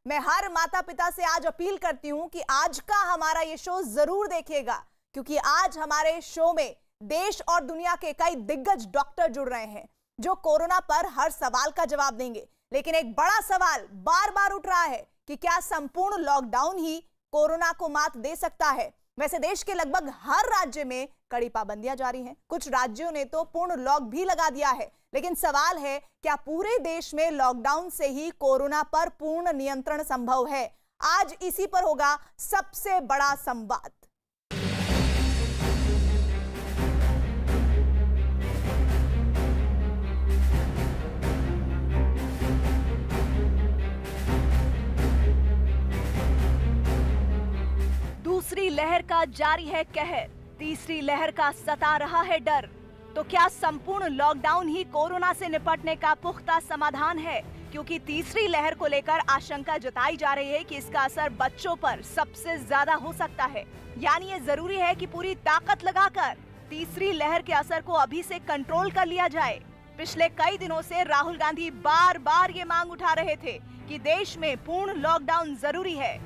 मैं हर माता पिता से आज अपील करती हूं कि आज का हमारा ये शो जरूर देखिएगा, क्योंकि आज हमारे शो में देश और दुनिया के कई दिग्गज डॉक्टर जुड़ रहे हैं जो कोरोना पर हर सवाल का जवाब देंगे। लेकिन एक बड़ा सवाल बार बार उठ रहा है कि क्या संपूर्ण लॉकडाउन ही कोरोना को मात दे सकता है। वैसे देश के लगभग हर राज्य में कड़ी पाबंदियां जारी हैं। कुछ राज्यों ने तो पूर्ण लॉक भी लगा दिया है। लेकिन सवाल है, क्या पूरे देश में लॉकडाउन से ही कोरोना पर पूर्ण नियंत्रण संभव है? आज इसी पर होगा सबसे बड़ा संवाद। दूसरी लहर का जारी है कहर, तीसरी लहर का सता रहा है डर। तो क्या संपूर्ण लॉकडाउन ही कोरोना से निपटने का पुख्ता समाधान है? क्योंकि तीसरी लहर को लेकर आशंका जताई जा रही है कि इसका असर बच्चों पर सबसे ज्यादा हो सकता है। यानी ये जरूरी है कि पूरी ताकत लगाकर तीसरी लहर के असर को अभी से कंट्रोल कर लिया जाए। पिछले कई दिनों से राहुल गांधी बार बार ये मांग उठा रहे थे कि देश में पूर्ण लॉकडाउन जरूरी है।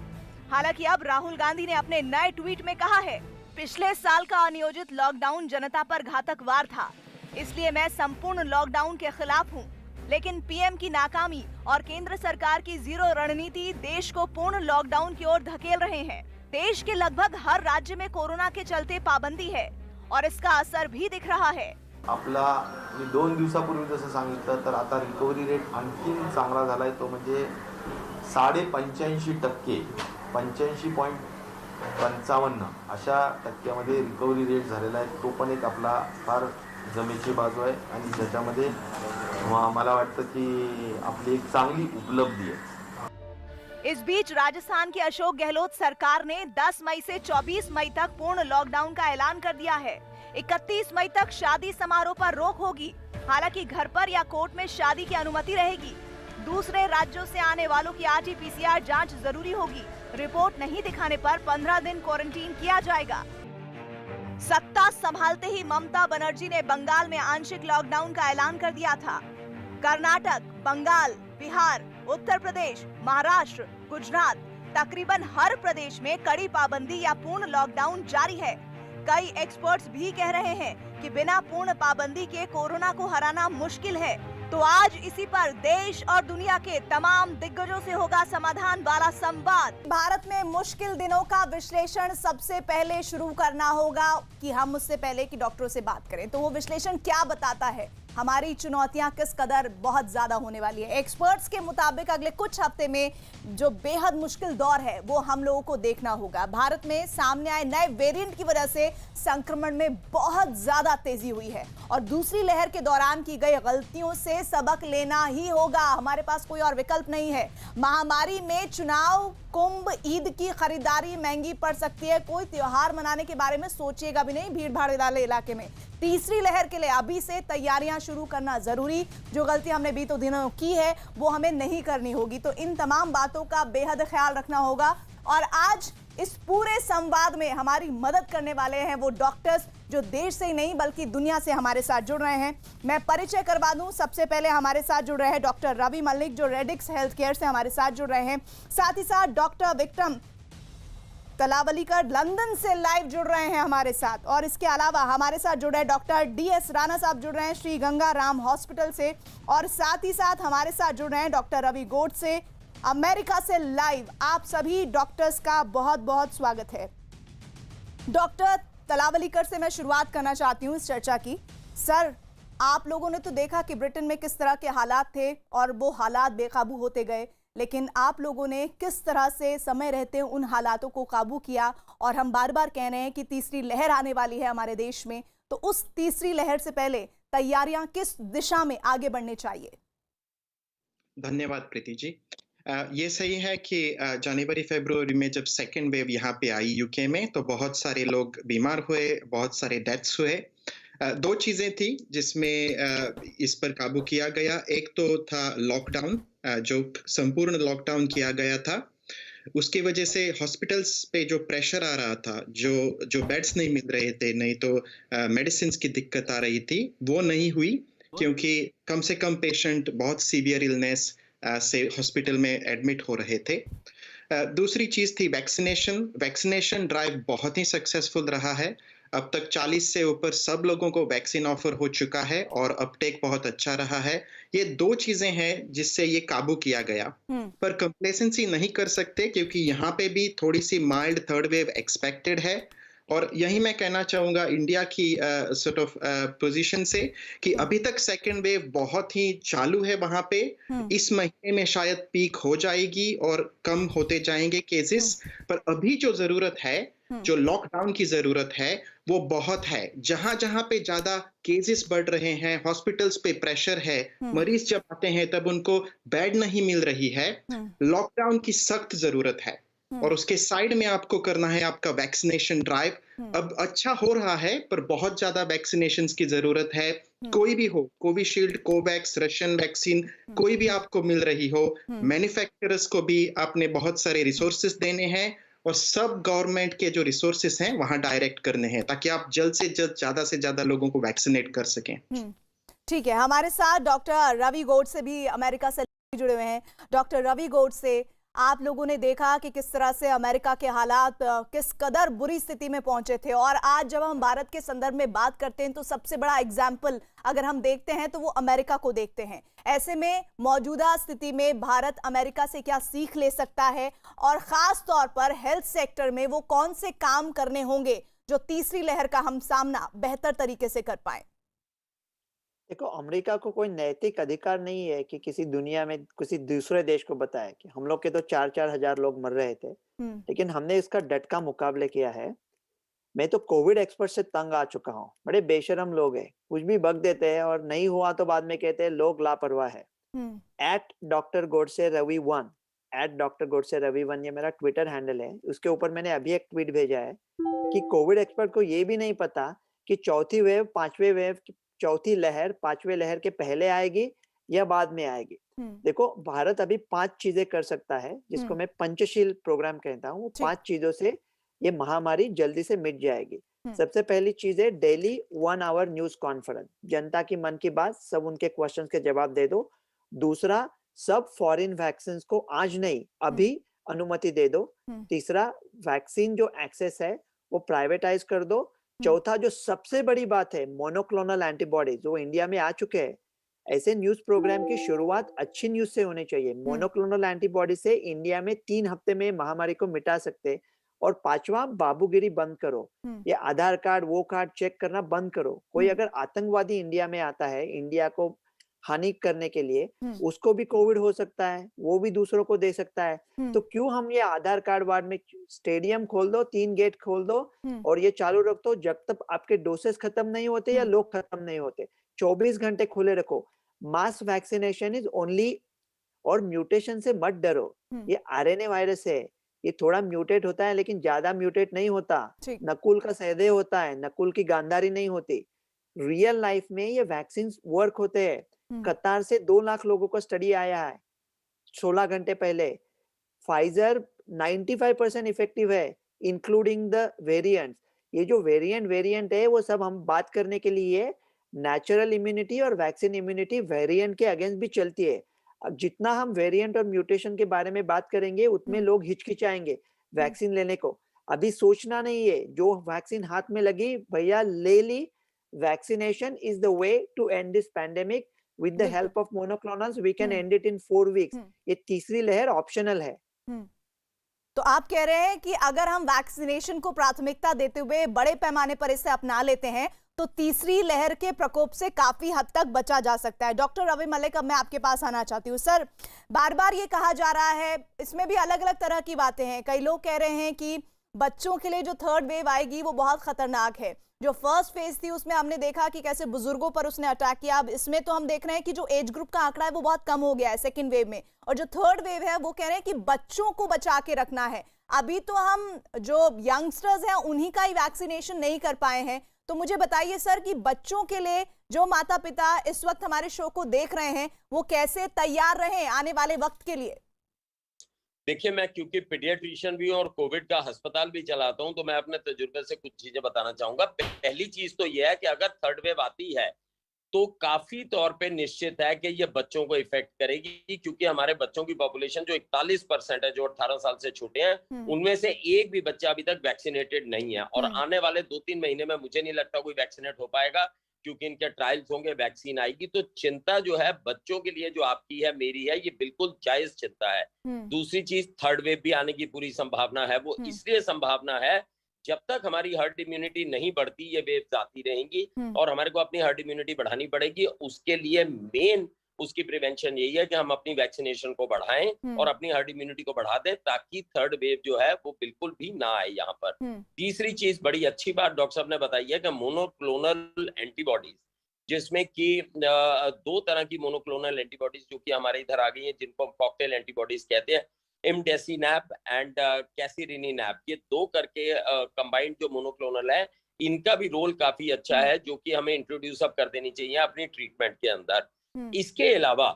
हालांकि अब राहुल गांधी ने अपने नए ट्वीट में कहा है, पिछले साल का अनियोजित लॉकडाउन जनता पर घातक वार था, इसलिए मैं संपूर्ण लॉकडाउन के खिलाफ हूं। लेकिन पीएम की नाकामी और केंद्र सरकार की जीरो रणनीति देश को पूर्ण लॉकडाउन की ओर धकेल रहे हैं। देश के लगभग हर राज्य में कोरोना के चलते पाबंदी है और इसका असर भी दिख रहा है। आपला मी 2 दिवसापूर्वी जसं सांगितलं तर आता रिकव्हरी रेट आणखीन चांगला झालाय, तो म्हणजे 85.5% 85.55 अशा टक्क्यामध्ये रिकव्हरी रेट झालेला आहे। तो पण एक आपला फार जमेची बाजू आहे आणि ज्याच्यामध्ये मला वाटतं की आपली एक चांगली उपलब्धी है। इस बीच राजस्थान की अशोक गहलोत सरकार ने 10 मई से 24 मई तक पूर्ण लॉकडाउन का ऐलान कर दिया है। 31 मई तक शादी समारोह पर रोक होगी। हालांकि घर पर या कोर्ट में शादी की अनुमति रहेगी। दूसरे राज्यों से आने वालों की RT-PCR जांच जरूरी होगी। रिपोर्ट नहीं दिखाने पर 15 दिन क्वारंटीन किया जाएगा। सत्ता संभालते ही ममता बनर्जी ने बंगाल में आंशिक लॉकडाउन का ऐलान कर दिया था। कर्नाटक, बंगाल, बिहार, उत्तर प्रदेश, महाराष्ट्र, गुजरात, तकरीबन हर प्रदेश में कड़ी पाबंदी या पूर्ण लॉकडाउन जारी है। कई एक्सपर्ट्स भी कह रहे हैं कि बिना पूर्ण पाबंदी के कोरोना को हराना मुश्किल है। तो आज इसी पर देश और दुनिया के तमाम दिग्गजों से होगा समाधान वाला संवाद। भारत में मुश्किल दिनों का विश्लेषण सबसे पहले शुरू करना होगा कि हम उससे पहले कि डॉक्टरों से बात करें तो वो विश्लेषण क्या बताता है, हमारी चुनौतियां किस कदर बहुत ज्यादा होने वाली है। एक्सपर्ट्स के मुताबिक अगले कुछ हफ्ते में जो बेहद मुश्किल दौर है वो हम लोगों को देखना होगा। भारत में सामने आए नए वेरिएंट की वजह से संक्रमण में बहुत ज्यादा तेजी हुई है और दूसरी लहर के दौरान की गई गलतियों से सबक लेना ही होगा। हमारे पास कोई और विकल्प नहीं है। महामारी में चुनाव, कुंभ, ईद की खरीदारी महंगी पड़ सकती है। कोई त्योहार मनाने के बारे में सोचिएगा भी नहीं भीड़ भाड़ वाले इलाके में। तीसरी लहर के लिए अभी से तैयारियां शुरू करना जरूरी। जो गलती हमने बीते दिनों की है वो हमें नहीं करनी होगी। तो इन तमाम बातों का बेहद ख्याल रखना होगा। और आज इस पूरे संवाद में हमारी मदद करने वाले हैं वो डॉक्टर्स जो देश से ही नहीं बल्कि दुनिया से हमारे साथ जुड़ रहे हैं। मैं परिचय करवा दूं, सबसे पहले हमारे साथ जुड़ रहे हैं डॉक्टर रवि मल्लिक जो रेडिक्स हेल्थ केयर से हमारे साथ जुड़ रहे हैं। साथ ही साथ डॉक्टर विक्रम तलावलीकर लंदन से लाइव जुड़ रहे हैं हमारे साथ। और इसके अलावा हमारे साथ जुड़ रहे हैं डॉक्टर DS राणा साहब जुड़ रहे हैं श्री गंगा राम हॉस्पिटल से। और साथ ही साथ हमारे साथ जुड़ रहे हैं डॉक्टर रवि गोड से अमेरिका से लाइव। आप सभी डॉक्टर्स का बहुत बहुत स्वागत है। डॉक्टर तलावलीकर से मैं शुरुआत करना चाहती हूँ इस चर्चा की। सर, आप लोगों ने तो देखा कि ब्रिटेन में किस तरह के हालात थे और वो हालात बेकाबू होते गए, लेकिन आप लोगों ने किस तरह से समय रहते उन हालातों को काबू किया। और हम बार बार कह रहे हैं कि तीसरी लहर आने वाली है हमारे देश में, तो उस तीसरी लहर से पहले तैयारियां किस दिशा में आगे बढ़नी चाहिए? धन्यवाद प्रीति जी। ये सही है कि जनवरी फरवरी में जब सेकेंड वेव यहाँ पे आई यूके में तो बहुत सारे लोग बीमार हुए, बहुत सारे डेथ्स हुए। 2 चीजें थी जिसमें इस पर काबू किया गया। एक तो था लॉकडाउन, जो संपूर्ण लॉकडाउन किया गया था। उसकी वजह से हॉस्पिटल्स पे जो प्रेशर आ रहा था, जो बेड्स नहीं मिल रहे थे, नहीं तो मेडिसिन की दिक्कत आ रही थी, वो नहीं हुई क्योंकि कम से कम पेशेंट बहुत सीवियर इलनेस से हॉस्पिटल में एडमिट हो रहे थे। दूसरी चीज थी वैक्सीनेशन ड्राइव बहुत ही सक्सेसफुल रहा है। अब तक 40 से ऊपर सब लोगों को वैक्सीन ऑफर हो चुका है और अपटेक बहुत अच्छा रहा है। ये 2 चीजें हैं जिससे ये काबू किया गया। पर कंप्लेसेंसी नहीं कर सकते क्योंकि यहाँ पे भी थोड़ी सी माइल्ड थर्ड वेव एक्सपेक्टेड है। और यही मैं कहना चाहूंगा इंडिया की सॉर्ट ऑफ पोजीशन से कि अभी तक सेकेंड वेव बहुत ही चालू है वहां पे। इस महीने में शायद पीक हो जाएगी और कम होते जाएंगे केसेस। पर अभी जो जरूरत है, जो लॉकडाउन की जरूरत है, वो बहुत है। जहां जहां पे ज्यादा केसेस बढ़ रहे हैं, हॉस्पिटल्स पे प्रेशर है, मरीज जब आते हैं तब उनको बेड नहीं मिल रही है, लॉकडाउन की सख्त जरूरत है। और उसके साइड में आपको करना है आपका वैक्सीनेशन ड्राइव। अब अच्छा हो रहा है पर बहुत ज्यादा वैक्सीनेशंस की जरूरत है। कोई भी हो, कोविशील्ड, कोवैक्स, रशियन वैक्सीन, कोई भी आपको मिल रही हो, मैन्युफैक्चरर्स को भी आपने बहुत सारे रिसोर्सेस देने हैं और सब गवर्नमेंट के जो रिसोर्सेस हैं वहां डायरेक्ट करने हैं ताकि आप जल्द से ज्यादा लोगों को वैक्सीनेट कर सकें। ठीक है, हमारे साथ डॉक्टर रवि गोडसे भी अमेरिका से जुड़े हुए हैं। डॉक्टर रवि गोडसे, आप लोगों ने देखा कि किस तरह से अमेरिका के हालात किस कदर बुरी स्थिति में पहुंचे थे, और आज जब हम भारत के संदर्भ में बात करते हैं तो सबसे बड़ा एग्जाम्पल अगर हम देखते हैं तो वो अमेरिका को देखते हैं। ऐसे में मौजूदा स्थिति में भारत अमेरिका से क्या सीख ले सकता है, और खास तौर पर हेल्थ सेक्टर में वो कौन से काम करने होंगे जो तीसरी लहर का हम सामना बेहतर तरीके से कर पाए? देखो, अमेरिका को कोई नैतिक अधिकार नहीं है कि किसी दुनिया में किसी दूसरे देश को बताए कि हम लोग के तो 4-4 हजार लोग मर रहे थे, लेकिन हमने इसका डट का मुकाबले किया है। मैं तो कोविड एक्सपर्ट से तंग आ चुका हूँ। बड़े बेशरम लोग हैं, कुछ भी बक देते हैं और नहीं हुआ तो बाद में कहते हैं लोग लापरवाह है। @drgodse_ravi1 @drgodse_ravi1 ये मेरा ट्विटर हैंडल है। उसके ऊपर मैंने अभी एक ट्वीट भेजा है कि कोविड एक्सपर्ट को ये भी नहीं पता कि चौथी लहर 5वें लहर के पहले आएगी या बाद में आएगी। देखो, भारत अभी 5 चीजें कर सकता है जिसको मैं पंचशील प्रोग्राम कहता हूँ। 5 चीजों से ये महामारी जल्दी से मिट जाएगी। सबसे पहली चीज है डेली 1 आवर न्यूज कॉन्फ्रेंस, जनता की मन की बात, सब उनके क्वेश्चंस के जवाब दे दो। दूसरा, सब फॉरेन वैक्सीन को आज नहीं अभी अनुमति दे दो। तीसरा, वैक्सीन जो एक्सेस है वो प्राइवेटाइज कर दो। चौथा, जो सबसे बड़ी बात है, मोनोक्लोनल एंटीबॉडीज जो इंडिया में आ चुके हैं। ऐसे न्यूज प्रोग्राम की शुरुआत अच्छी न्यूज से होनी चाहिए। मोनोक्लोनल एंटीबॉडी से इंडिया में 3 हफ्ते में महामारी को मिटा सकते। और 5वां, बाबूगिरी बंद करो। ये आधार कार्ड वो कार्ड चेक करना बंद करो। कोई अगर आतंकवादी इंडिया में आता है इंडिया को हानि करने के लिए, उसको भी कोविड हो सकता है, वो भी दूसरों को दे सकता है। तो क्यों हम ये आधार कार्ड वार्ड में स्टेडियम खोल दो, 3 गेट खोल दो और ये चालू रख दो जब तक आपके डोसेस खत्म नहीं होते या लोग खत्म नहीं होते। 24 घंटे खुले रखो। मास वैक्सीनेशन इज ओनली, और म्यूटेशन से मत डरो। ये आरएनए वायरस है, ये थोड़ा म्यूटेट होता है लेकिन ज्यादा म्यूटेट नहीं होता। नकुल का सहदेव होता है, नकुल की गांधारी नहीं होती। रियल लाइफ में ये वैक्सीन वर्क होते हैं। कतार से 2 लाख लोगों का स्टडी आया है 16 घंटे पहले। फाइजर 95% इफेक्टिव है, इंक्लूडिंग द वेरिएंट्स। ये जो वेरिएंट है वो सब हम बात करने के लिए नेचुरल इम्यूनिटी और वैक्सीन इम्यूनिटी वेरिएंट के अगेंस्ट भी चलती है। अब जितना हम वेरिएंट और म्यूटेशन के बारे में बात करेंगे उतने लोग हिचकिचाएंगे वैक्सीन लेने को। अभी सोचना नहीं है, जो वैक्सीन हाथ में लगी भैया ले ली। Vaccination is the way to end this pandemic. With the help of monoclonals, we can end it in 4 weeks. ये तीसरी लहर ऑप्शनल है। तो आप कह रहे हैं कि अगर हम वैक्सीनेशन को प्राथमिकता देते हुए बड़े पैमाने पर इसे अपना लेते हैं तो तीसरी लहर के प्रकोप से काफी हद तक बचा जा सकता है। डॉक्टर रवि मलिक, अब मैं आपके पास आना चाहती हूँ। सर, बार बार ये कहा जा रहा है, इसमें भी अलग अलग तरह की बातें हैं। कई लोग कह रहे हैं कि बच्चों के लिए जो 3rd वेव आएगी वो बहुत खतरनाक है। जो फर्स्ट फेज थी उसमें हमने देखा कि कैसे बुजुर्गों पर उसने अटैक किया। अब इसमें तो हम देख रहे हैं कि जो एज ग्रुप का आंकड़ा है वो बहुत कम हो गया है 2nd वेव में, और जो 3rd वेव है वो कह रहे हैं कि बच्चों को बचा के रखना है। अभी तो हम जो यंगस्टर्स हैं उन्हीं का ही वैक्सीनेशन नहीं कर पाए हैं। तो मुझे बताइए सर कि बच्चों के लिए जो माता पिता इस वक्त हमारे शो को देख रहे हैं वो कैसे तैयार रहें आने वाले वक्त के लिए? देखिए, मैं क्योंकि पीडियाट्रिशियन भी हूँ और कोविड का अस्पताल भी चलाता हूँ, तो मैं अपने तजुर्बे से कुछ चीजें बताना चाहूंगा। पहली चीज तो यह है कि अगर 3rd वेव आती है तो काफी तौर पे निश्चित है कि ये बच्चों को इफेक्ट करेगी, क्योंकि हमारे बच्चों की पॉपुलेशन जो 41% है, जो 18 साल से छोटे हैं, उनमें से एक भी बच्चा अभी तक वैक्सीनेटेड नहीं है। और आने वाले 2-3 महीने में मुझे नहीं लगता कोई वैक्सीनेट हो पाएगा, क्योंकि इनके ट्रायल्स होंगे, वैक्सीन आएगी। तो चिंता जो है बच्चों के लिए, जो आपकी है, मेरी है, ये बिल्कुल जायज चिंता है। दूसरी चीज, थर्ड वेव भी आने की पूरी संभावना है। वो इसलिए संभावना है, जब तक हमारी हर्ड इम्यूनिटी नहीं बढ़ती, ये वेव्स आती रहेंगी और हमारे को अपनी हर्ड इम्यूनिटी बढ़ानी पड़ेगी। उसके लिए मेन उसकी प्रिवेंशन यही है कि हम अपनी वैक्सीनेशन को बढ़ाएं और अपनी हर्ड इम्यूनिटी को बढ़ा दें, ताकि थर्ड वेव जो है वो बिल्कुल भी ना आए यहाँ पर। तीसरी चीज, बड़ी अच्छी बात डॉक्टर साहब ने बताई है कि मोनोक्लोनल एंटीबॉडीज, जिसमें कि 2 तरह की मोनोक्लोनल एंटीबॉडीज जो कि हमारे इधर आ गई हैं, जिनको कॉकटेल एंटीबॉडीज कहते हैं, इमडेसिनैप एंड कैसिरिनिनैप, ये 2 करके कंबाइंड जो मोनोक्लोनल है, इनका भी रोल काफी अच्छा है, जो कि हमें इंट्रोड्यूस अब कर देनी चाहिए अपनी ट्रीटमेंट के अंदर। इसके अलावा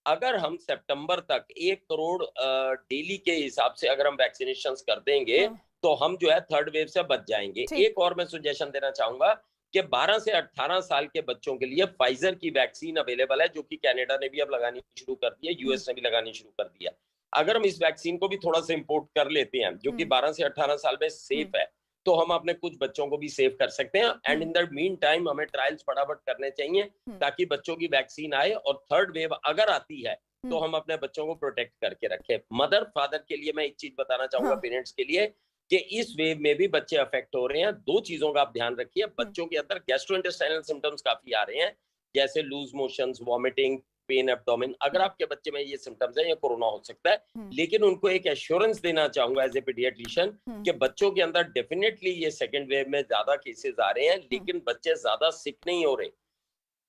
अगर हम सितंबर तक 1 करोड़ डेली के हिसाब से अगर हम वैक्सीनेशन कर देंगे, तो हम जो है थर्ड वेव से बच जाएंगे। एक और मैं सजेशन देना चाहूंगा कि 12 से 18 साल के बच्चों के लिए फाइजर की वैक्सीन अवेलेबल है, जो कि कनाडा ने भी अब लगानी शुरू कर दी है, यूएस ने भी लगानी शुरू कर दिया। अगर हम इस वैक्सीन को भी थोड़ा सा इंपोर्ट कर लेते हैं, जो कि 12 से 18 साल में सेफ है, तो हम अपने कुछ बच्चों को भी सेव कर सकते हैं। And in the mean time हमें ट्रायल्स फटाफट करने चाहिए, ताकि बच्चों की वैक्सीन आए और थर्ड वेव अगर आती है तो हम अपने बच्चों को प्रोटेक्ट करके रखें। मदर फादर के लिए मैं एक चीज बताना चाहूंगा, पेरेंट्स के लिए, कि इस वेव में भी बच्चे अफेक्ट हो रहे हैं। 2 चीजों का आप ध्यान रखिए। बच्चों के अंदर गैस्ट्रोइंटेस्टाइनल सिम्टम्स काफी आ रहे हैं, जैसे loose motions, vomiting, pain abdomen. अगर आपके बच्चे में ये सिम्टम्स है, ये कोरोना हो सकता है, लेकिन उनको एक एश्योरेंस देना चाहूंगा एज ए पीडियाट्रिशियन कि बच्चों के अंदर डेफिनेटली ये सेकंड वेव में ज्यादा केसेस आ रहे हैं, लेकिन बच्चे ज्यादा सिक नहीं हो रहे।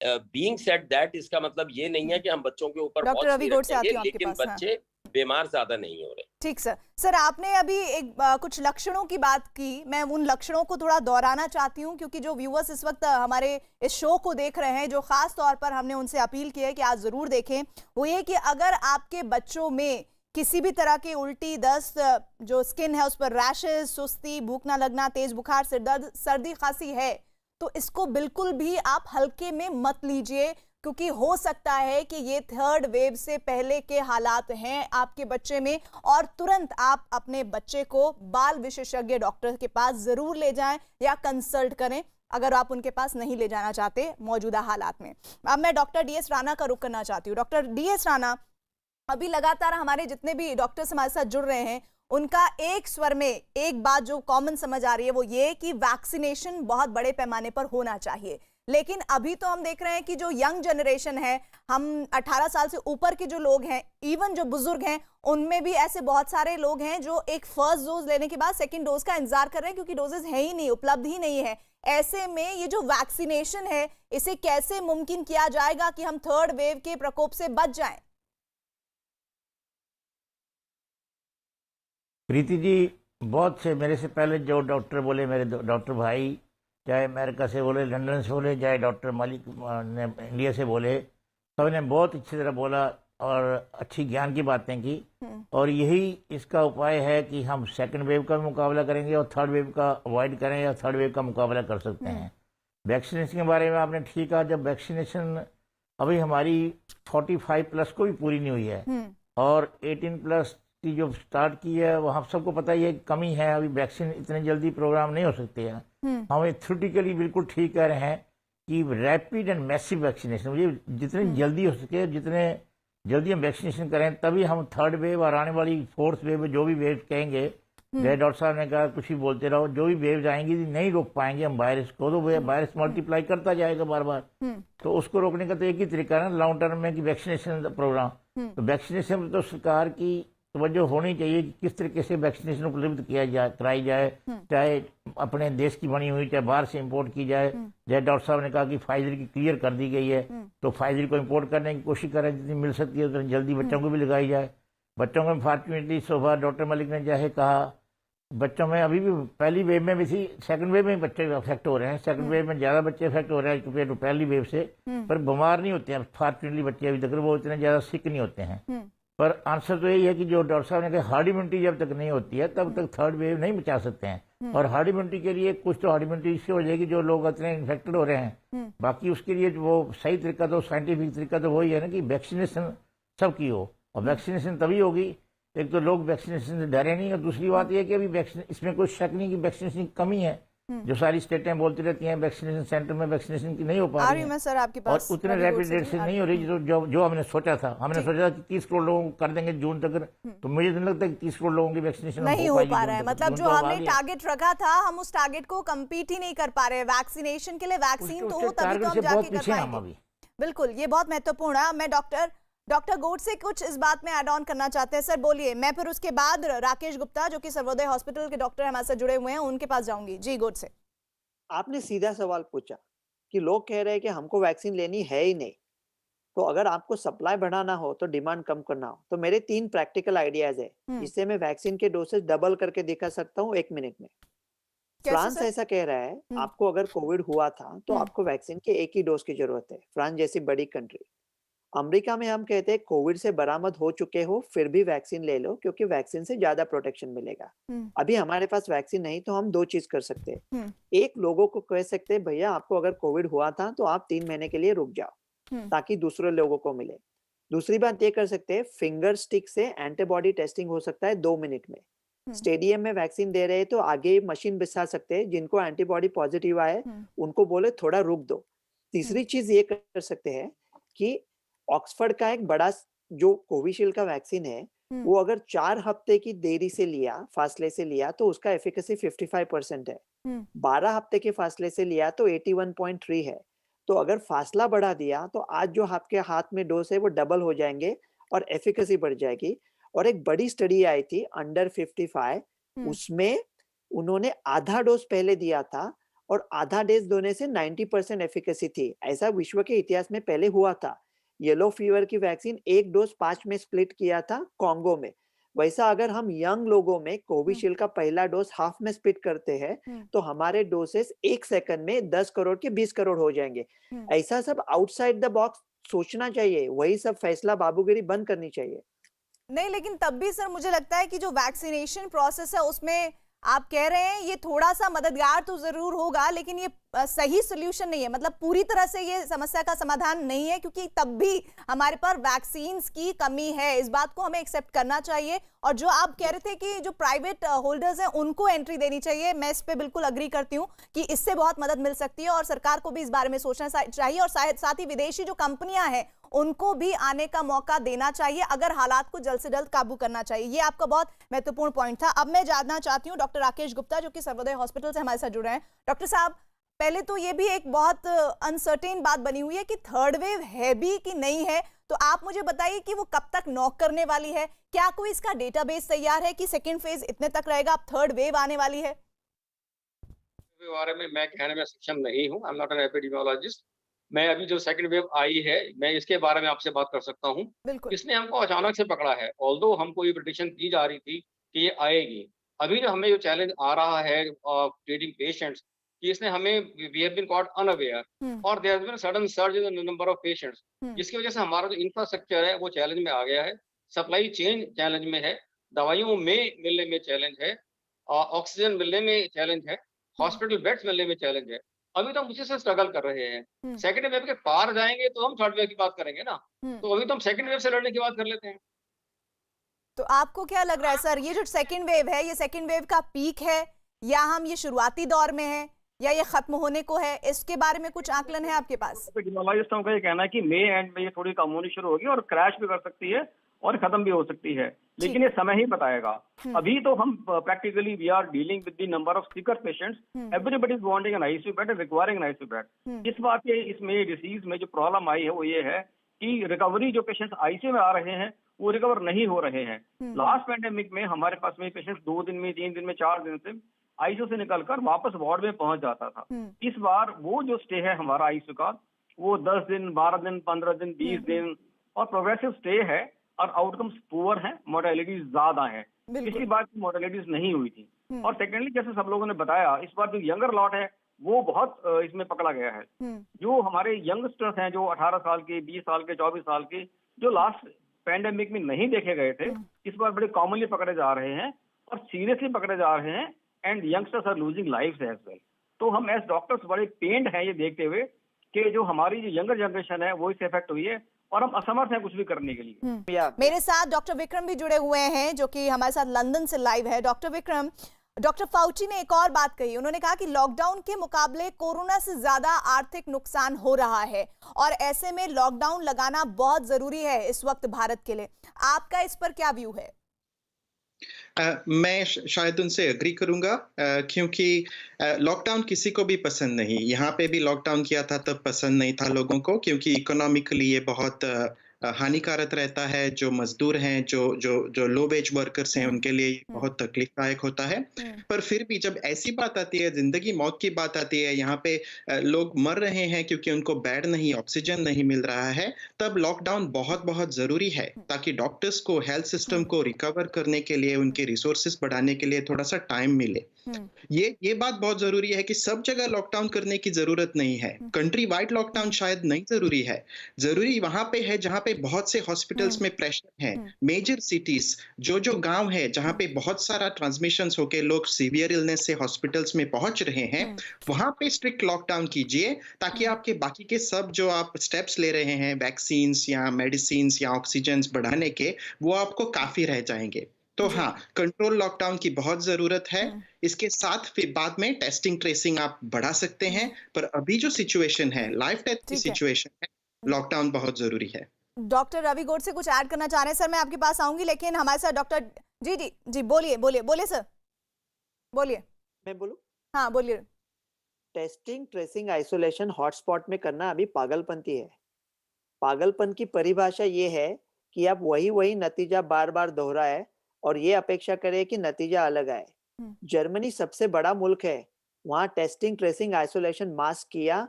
बीइंग सेड दैट, इसका मतलब ये नहीं है कि हम बच्चों के ऊपर डॉक्टर रवि गौड़ से आती हूं आपके लेकिन पास, बच्चे बीमार ज्यादा नहीं हो रहे। ठीक सर, आपने अभी कुछ लक्षणों की बात की। मैं उन लक्षणों को थोड़ा दोहराना चाहती हूँ, क्योंकि जो व्यूअर्स इस वक्त हमारे इस शो को देख रहे हैं, जो खास तौर पर हमने उनसे अपील की है कि आज जरूर देखें, वो ये कि अगर आपके बच्चों में किसी भी तरह की उल्टी, दस्त, जो स्किन है उस पर रैशेज, सुस्ती, भूख ना लगना, तेज बुखार, सिर दर्द, सर्दी खांसी है, तो इसको बिल्कुल भी आप हल्के में मत लीजिए, क्योंकि हो सकता है कि ये थर्ड वेव से पहले के हालात हैं आपके बच्चे में। और तुरंत आप अपने बच्चे को बाल विशेषज्ञ डॉक्टर के पास जरूर ले जाएं या कंसल्ट करें, अगर आप उनके पास नहीं ले जाना चाहते मौजूदा हालात में। अब मैं डॉक्टर डीएस राणा का रुख करना चाहती हूँ। डॉक्टर डीएस राणा, अभी लगातार हमारे जितने भी डॉक्टर्स हमारे साथ जुड़ रहे हैं, उनका एक स्वर में एक बात जो कॉमन समझ आ रही है वो ये कि वैक्सीनेशन बहुत बड़े पैमाने पर होना चाहिए। लेकिन अभी तो हम देख रहे हैं कि जो यंग जनरेशन है, हम 18 साल से ऊपर के जो लोग हैं, इवन जो बुजुर्ग हैं, उनमें भी ऐसे बहुत सारे लोग हैं जो एक फर्स्ट डोज लेने के बाद सेकंड डोज का इंतजार कर रहे हैं, क्योंकि डोजेस है ही नहीं, उपलब्ध ही नहीं है। ऐसे में ये जो वैक्सीनेशन है, इसे कैसे मुमकिन किया जाएगा कि हम थर्ड वेव के प्रकोप से बच जाएं? प्रीति जी, बहुत से मेरे से पहले जो डॉक्टर बोले, मेरे डॉक्टर भाई, चाहे अमेरिका से बोले, लंदन से बोले, चाहे डॉक्टर मलिक ने इंडिया से बोले, सबने बहुत अच्छी तरह बोला और अच्छी ज्ञान की बातें की। और यही इसका उपाय है कि हम सेकंड वेव का भी मुकाबला करेंगे और थर्ड वेव का अवॉइड करें या थर्ड वेव का मुकाबला कर सकते हैं। वैक्सीनेशन के बारे में आपने ठीक कहा। जब वैक्सीनेशन अभी हमारी 45 प्लस को भी पूरी नहीं हुई है और 18 प्लस की जो स्टार्ट की है, वो हम सबको पता ही है कमी है। अभी वैक्सीन इतने जल्दी प्रोग्राम नहीं हो सकते हैं। हम थ्योरेटिकली बिल्कुल ठीक कह रहे हैं कि रैपिड एंड मैसिव वैक्सीनेशन, मुझे जितनी जल्दी हो सके, जितने जल्दी हम वैक्सीनेशन करें, तभी हम थर्ड वेव और आने वाली फोर्थ वेव, जो भी वेव कहेंगे, जैसे डॉक्टर साहब ने कहा कुछ भी बोलते रहो, जो भी वेव्स आएंगी नहीं रोक पाएंगे हम वायरस को, तो वायरस मल्टीप्लाई करता जाएगा बार बार। तो उसको रोकने का तो एक ही तरीका है ना, लॉन्ग टर्म में, कि वैक्सीनेशन प्रोग्राम। तो वैक्सीनेशन तो सरकार की तवज्जो होनी चाहिए कि किस तरीके से वैक्सीनेशन उपलब्ध किया जाए, कराई जाए, चाहे अपने देश की बनी हुई, चाहे बाहर से इंपोर्ट की जाए। जैसे डॉक्टर साहब ने कहा कि फाइजर की क्लियर कर दी गई है, तो फाइजर को इंपोर्ट करने की कोशिश करें, जितनी मिल सकती है उतनी जल्दी बच्चों को भी लगाई जाए। बच्चों को फॉर्चुनेटली सोफा डॉक्टर मलिक ने चाहे कहा, बच्चों में अभी भी पहली वेव में भी थी, सेकंड वेव में बच्चे अफेक्ट हो रहे हैं। सेकंड वेव में ज्यादा बच्चे अफेक्ट हो रहे हैं कंपेयर टू पहली वेव से, पर बीमार नहीं होते हैं फॉर्चुनेटली बच्चे अभी तक, वो इतने ज्यादा सिक नहीं होते हैं। पर आंसर तो यही है कि जो डॉक्टर साहब ने कहा हार्ड इम्यूनिटी जब तक नहीं होती है तब तक थर्ड वेव नहीं बचा सकते हैं। और हार्ड इम्यूनिटी के लिए कुछ तो हार्ड इम्यूनिटी इससे हो जाएगी जो लोग इतने इन्फेक्टेड हो रहे हैं, बाकी उसके लिए वो सही तरीका तो साइंटिफिक तरीका तो वही है ना कि वैक्सीनेशन सबकी हो। और वैक्सीनेशन तभी होगी, एक तो लोग वैक्सीनेशन से डरे नहीं, और दूसरी बात यह कि अभी वैक्सीन इसमें कोई शक नहीं कि वैक्सीनेशन की कमी है। जो सारी स्टेटें बोलती रहती हैं वैक्सीनेशन सेंटर में वैक्सीनेशन की नहीं हो पा रही है, सर आपके पास और उतने रैपिड रेट से नहीं हो रही जो हमने सोचा था। हमने सोचा था कि 30 करोड़ लोगों को कर देंगे जून तक, तो मुझे नहीं लगता कि 30 करोड़ लोगों की वैक्सीनेशन नहीं हो पा रहा है। मतलब जो हमने टारगेट रखा था हम उस टारगेट को कंप्लीट ही नहीं कर पा रहे। वैक्सीनेशन के लिए वैक्सीन तो हो तभी तो हम जाके कर पाएंगे। बिल्कुल, ये बहुत महत्वपूर्ण है। मैं डॉक्टर गोड से कुछ इस बात में ऐड ऑन करना चाहते हैं। सर बोलिए, मैं फिर उसके बाद राकेश गुप्ता जो कि सर्वोदय हॉस्पिटल के डॉक्टर हमारे साथ जुड़े हुए हैं उनके पास जाऊंगी। जी गोड से। आपने सीधा सवाल पूछा कि लोग कह रहे हैं कि हमको वैक्सीन लेनी है ही नहीं, तो अगर आपको सप्लाई बढ़ाना हो तो डिमांड कम करना हो, तो मेरे 3 प्रैक्टिकल आइडियाज है जिससे मैं वैक्सीन के डोसेज डबल करके दिखा सकता हूँ 1 मिनट में। फ्रांस ऐसा कह रहा है आपको अगर कोविड हुआ था तो आपको वैक्सीन के एक ही डोज की जरूरत है, फ्रांस जैसी बड़ी कंट्री। अमेरिका में हम कहते हैं कोविड से बरामद हो चुके हो फिर भी वैक्सीन ले लो क्योंकि वैक्सीन से ज्यादा प्रोटेक्शन मिलेगा। अभी हमारे पास वैक्सीन नहीं तो हम 2 चीज कर सकते हैं। एक, लोगों को कह सकते हैं भैया आपको अगर कोविड हुआ था तो आप 3 महीने के लिए रुक जाओ ताकि दूसरे लोगों को मिले। दूसरी बात ये कर सकते हैं, फिंगर स्टिक से एंटीबॉडी टेस्टिंग हो सकता है 2 मिनट में। स्टेडियम में वैक्सीन दे रहे हैं तो आगे मशीन बिछा सकते हैं, जिनको एंटीबॉडी पॉजिटिव आए उनको बोले थोड़ा रुक दो। तीसरी चीज ये कर सकते हैं कि ऑक्सफोर्ड का एक बड़ा जो कोविशील्ड का वैक्सीन है वो अगर 4 हफ्ते की देरी से लिया, फासले से लिया तो उसका एफिकेसी 55% है। 12 हफ्ते के फासले से लिया तो 81.3 है। तो अगर फासला बढ़ा दिया तो आज जो आपके हाथ में डोज है वो डबल हो जाएंगे और एफिकेसी बढ़ जाएगी। और एक बड़ी स्टडी आई थी अंडर 55, उसमें उन्होंने आधा डोज पहले दिया था और आधा डोज देने से 90% एफिकेसी थी। ऐसा विश्व के इतिहास में पहले हुआ था। येलो फीवर की वैक्सीन एक डोज 5 में स्प्लिट किया था कॉन्गो में। वैसा अगर हम यंग लोगों में कोविशील्ड का पहला डोज हाफ में स्प्लिट करते हैं तो हमारे डोसेस 1 सेकंड में 10 करोड़ के 20 करोड़ हो जाएंगे। ऐसा सब आउटसाइड द बॉक्स सोचना चाहिए, वही सब फैसला बाबूगिरी बंद करनी चाहिए। नहीं, लेकिन तब भी सर मुझे लगता है कि जो वैक्सीनेशन प्रोसेस है उसमें आप कह रहे हैं ये थोड़ा सा मददगार तो जरूर होगा लेकिन ये सही सोल्यूशन नहीं है। मतलब पूरी तरह से ये समस्या का समाधान नहीं है क्योंकि तब भी हमारे पर वैक्सीन्स की कमी है, इस बात को हमें एक्सेप्ट करना चाहिए। और जो आप कह रहे थे कि जो प्राइवेट होल्डर्स हैं उनको एंट्री देनी चाहिए, मैं इस पे बिल्कुल अग्री करती हूँ कि इससे बहुत मदद मिल सकती है और सरकार को भी इस बारे में सोचना चाहिए और साथ ही विदेशी जो कंपनियां हैं उनको भी आने का मौका देना चाहिए, अगर हालात को जल्द से जल्द काबू करना चाहिए। ये आपका बहुत महत्वपूर्ण पॉइंट था। अब मैं जानना चाहती हूँ डॉक्टर राकेश गुप्ता जो कि सर्वोदय हॉस्पिटल से हमारे साथ जुड़े हैं। डॉक्टर साहब, पहले तो ये भी एक बहुत अनसर्टेन बात बनी हुई है कि थर्ड वेव है भी कि नहीं है, तो आप मुझे बताइए कि वो कब तक नॉक करने वाली है? क्या कोई इसका डेटाबेस तैयार है कि सेकेंड फेज इतने तक रहेगा, अब थर्ड वेव आने वाली है? बारे में मैं कहने में सक्षम नहीं हूँ। I am not an epidemiologist. मैं अभी जो सेकंड वेव आई है मैं इसके बारे में आपसे बात कर सकता हूँ। इसने हमको अचानक से पकड़ा है। ऑल्दो हमको ये प्रेडिक्शन दी जा रही थी कि ये आएगी, अभी जो हमें जो चैलेंज आ रहा है ट्रीटिंग पेशेंट्स कि इसने हमें we have been caught unaware और there has been sudden surge in the number of patients, जिसकी वजह से हमारा जो इंफ्रास्ट्रक्चर है वो चैलेंज में आ गया है, सप्लाई चेन चैलेंज में है, दवाइयों में मिलने में चैलेंज है, ऑक्सीजन मिलने में चैलेंज है, हॉस्पिटल बेड्स मिलने में चैलेंज है। अभी तो हम उसी से स्ट्रगल कर रहे हैं। सेकंड वेव के पार जाएंगे तो हम थर्ड वेव की बात करेंगे ना, तो अभी तो हम सेकंड वेव से लड़ने की बात कर लेते हैं। तो आपको क्या लग रहा है सर, ये जो सेकंड वेव है ये सेकंड वेव का पीक है या हम ये शुरुआती दौर में है या ये खत्म होने को है? इसके बारे में कुछ आकलन है आपके पास? एपिडेमियोलॉजिस्टों का ये कहना है कि मई एंड में ये थोड़ी कम होनी शुरू होगी और क्रैश भी कर सकती है और खत्म भी हो सकती है, लेकिन ये समय ही बताएगा। अभी तो हम practically we are dealing with the number of sicker patients, everybody is wanting an ICU bed, requiring an ICU bed. इस बात के इसमें डिसीज में जो प्रॉब्लम आई है वो ये है कि रिकवरी जो पेशेंट्स आईसीयू में आ रहे हैं वो रिकवर नहीं हो रहे हैं। लास्ट पैंडेमिक में हमारे पास में पेशेंट्स 2 दिन में, 3 दिन में, 4 दिन से आईसीयू से निकलकर वापस वार्ड में पहुंच जाता था। इस बार वो जो स्टे है हमारा आईसीयू का वो 10 दिन, 12 दिन, 15 दिन, 20 दिन और प्रोग्रेसिव स्टे है और आउटकम्स पुअर हैं, मोर्टेलिटीज ज्यादा है। पिछली बार की मोर्टेलिटीज नहीं हुई थी। और सेकेंडली जैसे सब लोगों ने बताया इस बार जो यंगर लॉट है वो बहुत इसमें पकड़ा गया है। जो हमारे यंगस्टर्स हैं जो 18 साल के, 20 साल के, 24 साल के, जो लास्ट पैंडेमिक में नहीं देखे गए थे, इस बार बड़े कॉमनली पकड़े जा रहे हैं और सीरियसली पकड़े जा रहे हैं, and youngsters are losing lives as well. तो हम एज डॉक्टर्स बड़े पेन्ड हैं ये देखते हुए कि जो हमारी जो यंगर जनरेशन है वो इससे इफेक्ट हुई है और हम असमर्थ हैं कुछ भी करने के लिए। मेरे साथ डॉक्टर विक्रम भी जुड़े हुए हैं जो कि हमारे साथ लंदन से लाइव है। डॉक्टर विक्रम, डॉक्टर फाउची ने एक और बात कही, उन्होंने कहा कि लॉकडाउन के मुकाबले कोरोना से ज्यादा आर्थिक नुकसान हो रहा है और ऐसे में लॉकडाउन लगाना बहुत जरूरी है इस वक्त भारत के लिए। आपका इस पर क्या व्यू है? मैं शायद उनसे एग्री करूंगा, क्योंकि लॉकडाउन किसी को भी पसंद नहीं। यहाँ पे भी लॉकडाउन किया था तब पसंद नहीं था लोगों को, क्योंकि इकोनॉमिकली ये बहुत हानिकारक रहता है। जो मजदूर हैं, जो लो वेज वर्कर्स हैं, उनके लिए बहुत तकलीफदायक होता है। पर फिर भी जब ऐसी बात आती है, जिंदगी मौत की बात आती है, यहाँ पे लोग मर रहे हैं क्योंकि उनको बेड नहीं, ऑक्सीजन नहीं मिल रहा है, तब लॉकडाउन बहुत बहुत जरूरी है ताकि डॉक्टर्स को, हेल्थ सिस्टम को रिकवर करने के लिए, उनके रिसोर्सेस बढ़ाने के लिए थोड़ा सा टाइम मिले। ये बात बहुत जरूरी है कि सब जगह लॉकडाउन करने की जरूरत नहीं है। कंट्री वाइड लॉकडाउन शायद नहीं जरूरी है। जरूरी वहां पे है जहां पे बहुत से हॉस्पिटल्स में प्रेशर है। मेजर सिटीज, जो गांव है जहां पे बहुत सारा ट्रांसमिशंस होके लोग सीवियर इलनेस से हॉस्पिटल्स में पहुंच रहे हैं, वहां पे स्ट्रिक्ट लॉकडाउन कीजिए ताकि आपके बाकी के सब जो आप स्टेप्स ले रहे हैं, वैक्सीन्स या मेडिसिन या ऑक्सीजन बढ़ाने के, वो आपको काफी रह जाएंगे। तो हाँ, कंट्रोल लॉकडाउन की बहुत जरूरत है। इसके साथ फिर बाद में टेस्टिंग ट्रेसिंग आप बढ़ा सकते हैं, पर अभी जो सिचुएशन है, लाइफ डेथ की सिचुएशन है, लॉकडाउन बहुत जरूरी है। डॉक्टर रवि गौड़ से कुछ ऐड करना चाह रहे हैं? सर मैं आपके पास आऊंगी, लेकिन हमारे साथ डॉक्टर जी बोलिए सर, बोलिए। मैं बोलूं? हाँ बोलिए। टेस्टिंग ट्रेसिंग आइसोलेशन हॉटस्पॉट में करना अभी पागलपंती है। पागलपन की परिभाषा ये है कि आप वही नतीजा बार बार दोहराए और ये अपेक्षा करें कि नतीजा अलग आए। जर्मनी सबसे बड़ा मुल्क है, वहां टेस्टिंग ट्रेसिंग आइसोलेशन मास्क किया,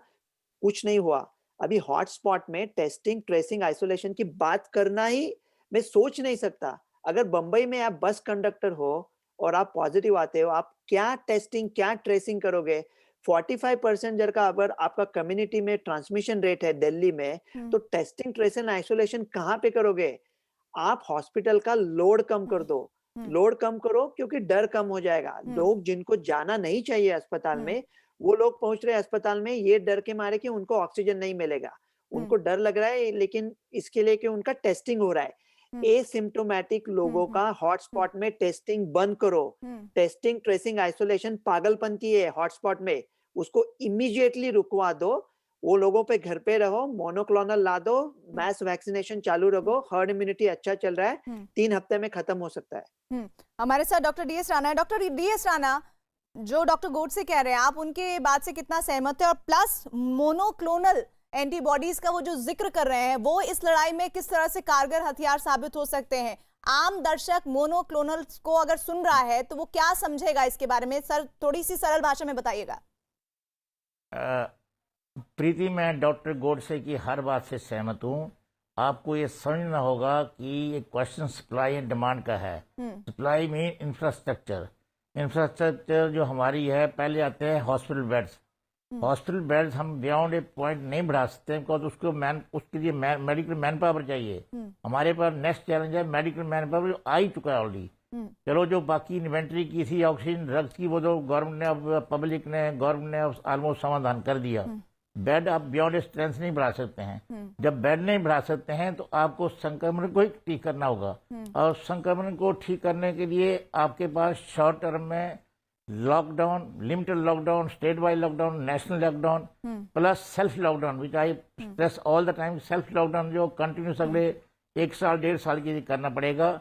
कुछ नहीं हुआ। अभी हॉटस्पॉट में टेस्टिंग ट्रेसिंग आइसोलेशन की बात करना ही मैं सोच नहीं सकता। अगर बंबई में आप बस कंडक्टर हो और आप पॉजिटिव आते हो, आप क्या टेस्टिंग क्या ट्रेसिंग करोगे? 45% जर का अगर आपका कम्युनिटी में ट्रांसमिशन रेट है दिल्ली में, तो टेस्टिंग ट्रेसिंग आइसोलेशन कहाँ पे करोगे? आप हॉस्पिटल का लोड कम कर दो, लोड कम करो, क्योंकि डर कम हो जाएगा। लोग जिनको जाना नहीं चाहिए अस्पताल में, वो लोग पहुंच रहे हैं अस्पताल में ये डर के मारे कि उनको ऑक्सीजन नहीं मिलेगा। उनको डर लग रहा है, लेकिन इसके लिए कि उनका टेस्टिंग हो रहा है। एसिम्प्टोमेटिक लोगों का हॉटस्पॉट में टेस्टिंग बंद करो। टेस्टिंग ट्रेसिंग आइसोलेशन पागलपंती है हॉटस्पॉट में, उसको इमीडिएटली रुकवा दो। वो लोगों पे घर पे रहो, मोनोक्लोनल ला दो, मैस वैक्सीनेशन चालू रखो, हर्ड इम्यूनिटी अच्छा चल रहा है, 3 हफ्ते में खत्म हो सकता है। हमारे साथ डॉक्टर डीएस राणा है। डॉक्टर डीएस राणा, जो डॉक्टर गोड से कह रहे हैं, आप उनके बात से कितना सहमत है? और प्लस मोनोक्लोनल एंटीबॉडीज का वो जो जिक्र कर रहे हैं, वो इस लड़ाई में किस तरह से कारगर हथियार साबित हो सकते हैं? आम दर्शक मोनोक्लोनल को अगर सुन रहा है तो वो क्या समझेगा इसके बारे में? सर थोड़ी सी सरल भाषा में बताइएगा। प्रीति, मैं डॉक्टर गोडसे की हर बात से सहमत हूँ। आपको ये समझना होगा कि ये क्वेश्चन सप्लाई एंड डिमांड का है। Supply mean infrastructure. इंफ्रास्ट्रक्चर जो हमारी है, पहले आते हैं हॉस्पिटल बेड्स। हॉस्पिटल बेड्स हम बियॉन्ड ए पॉइंट नहीं बढ़ा सकते, बिकॉज उसके लिए मेडिकल मैन पावर चाहिए। हमारे पास नेक्स्ट चैलेंज है मेडिकल मैन पावर, जो आ ही चुका है ऑलरेडी। चलो, जो बाकी इन्वेंट्री की थी ऑक्सीजन ड्रग्स की, वो तो गवर्नमेंट ने ऑलमोस्ट समाधान कर दिया। बेड आप बियॉन्ड स्ट्रेंथ नहीं बढ़ा सकते हैं। जब बेड नहीं बढ़ा सकते हैं तो आपको संक्रमण को ही ठीक करना होगा, और संक्रमण को ठीक करने के लिए आपके पास शॉर्ट टर्म में lockdown, limited lockdown, state wide lockdown, national lockdown, plus self lockdown, which I stress all the time. Self lockdown जो कंटिन्यूस अगले 1 साल 1.5 साल के लिए करना पड़ेगा,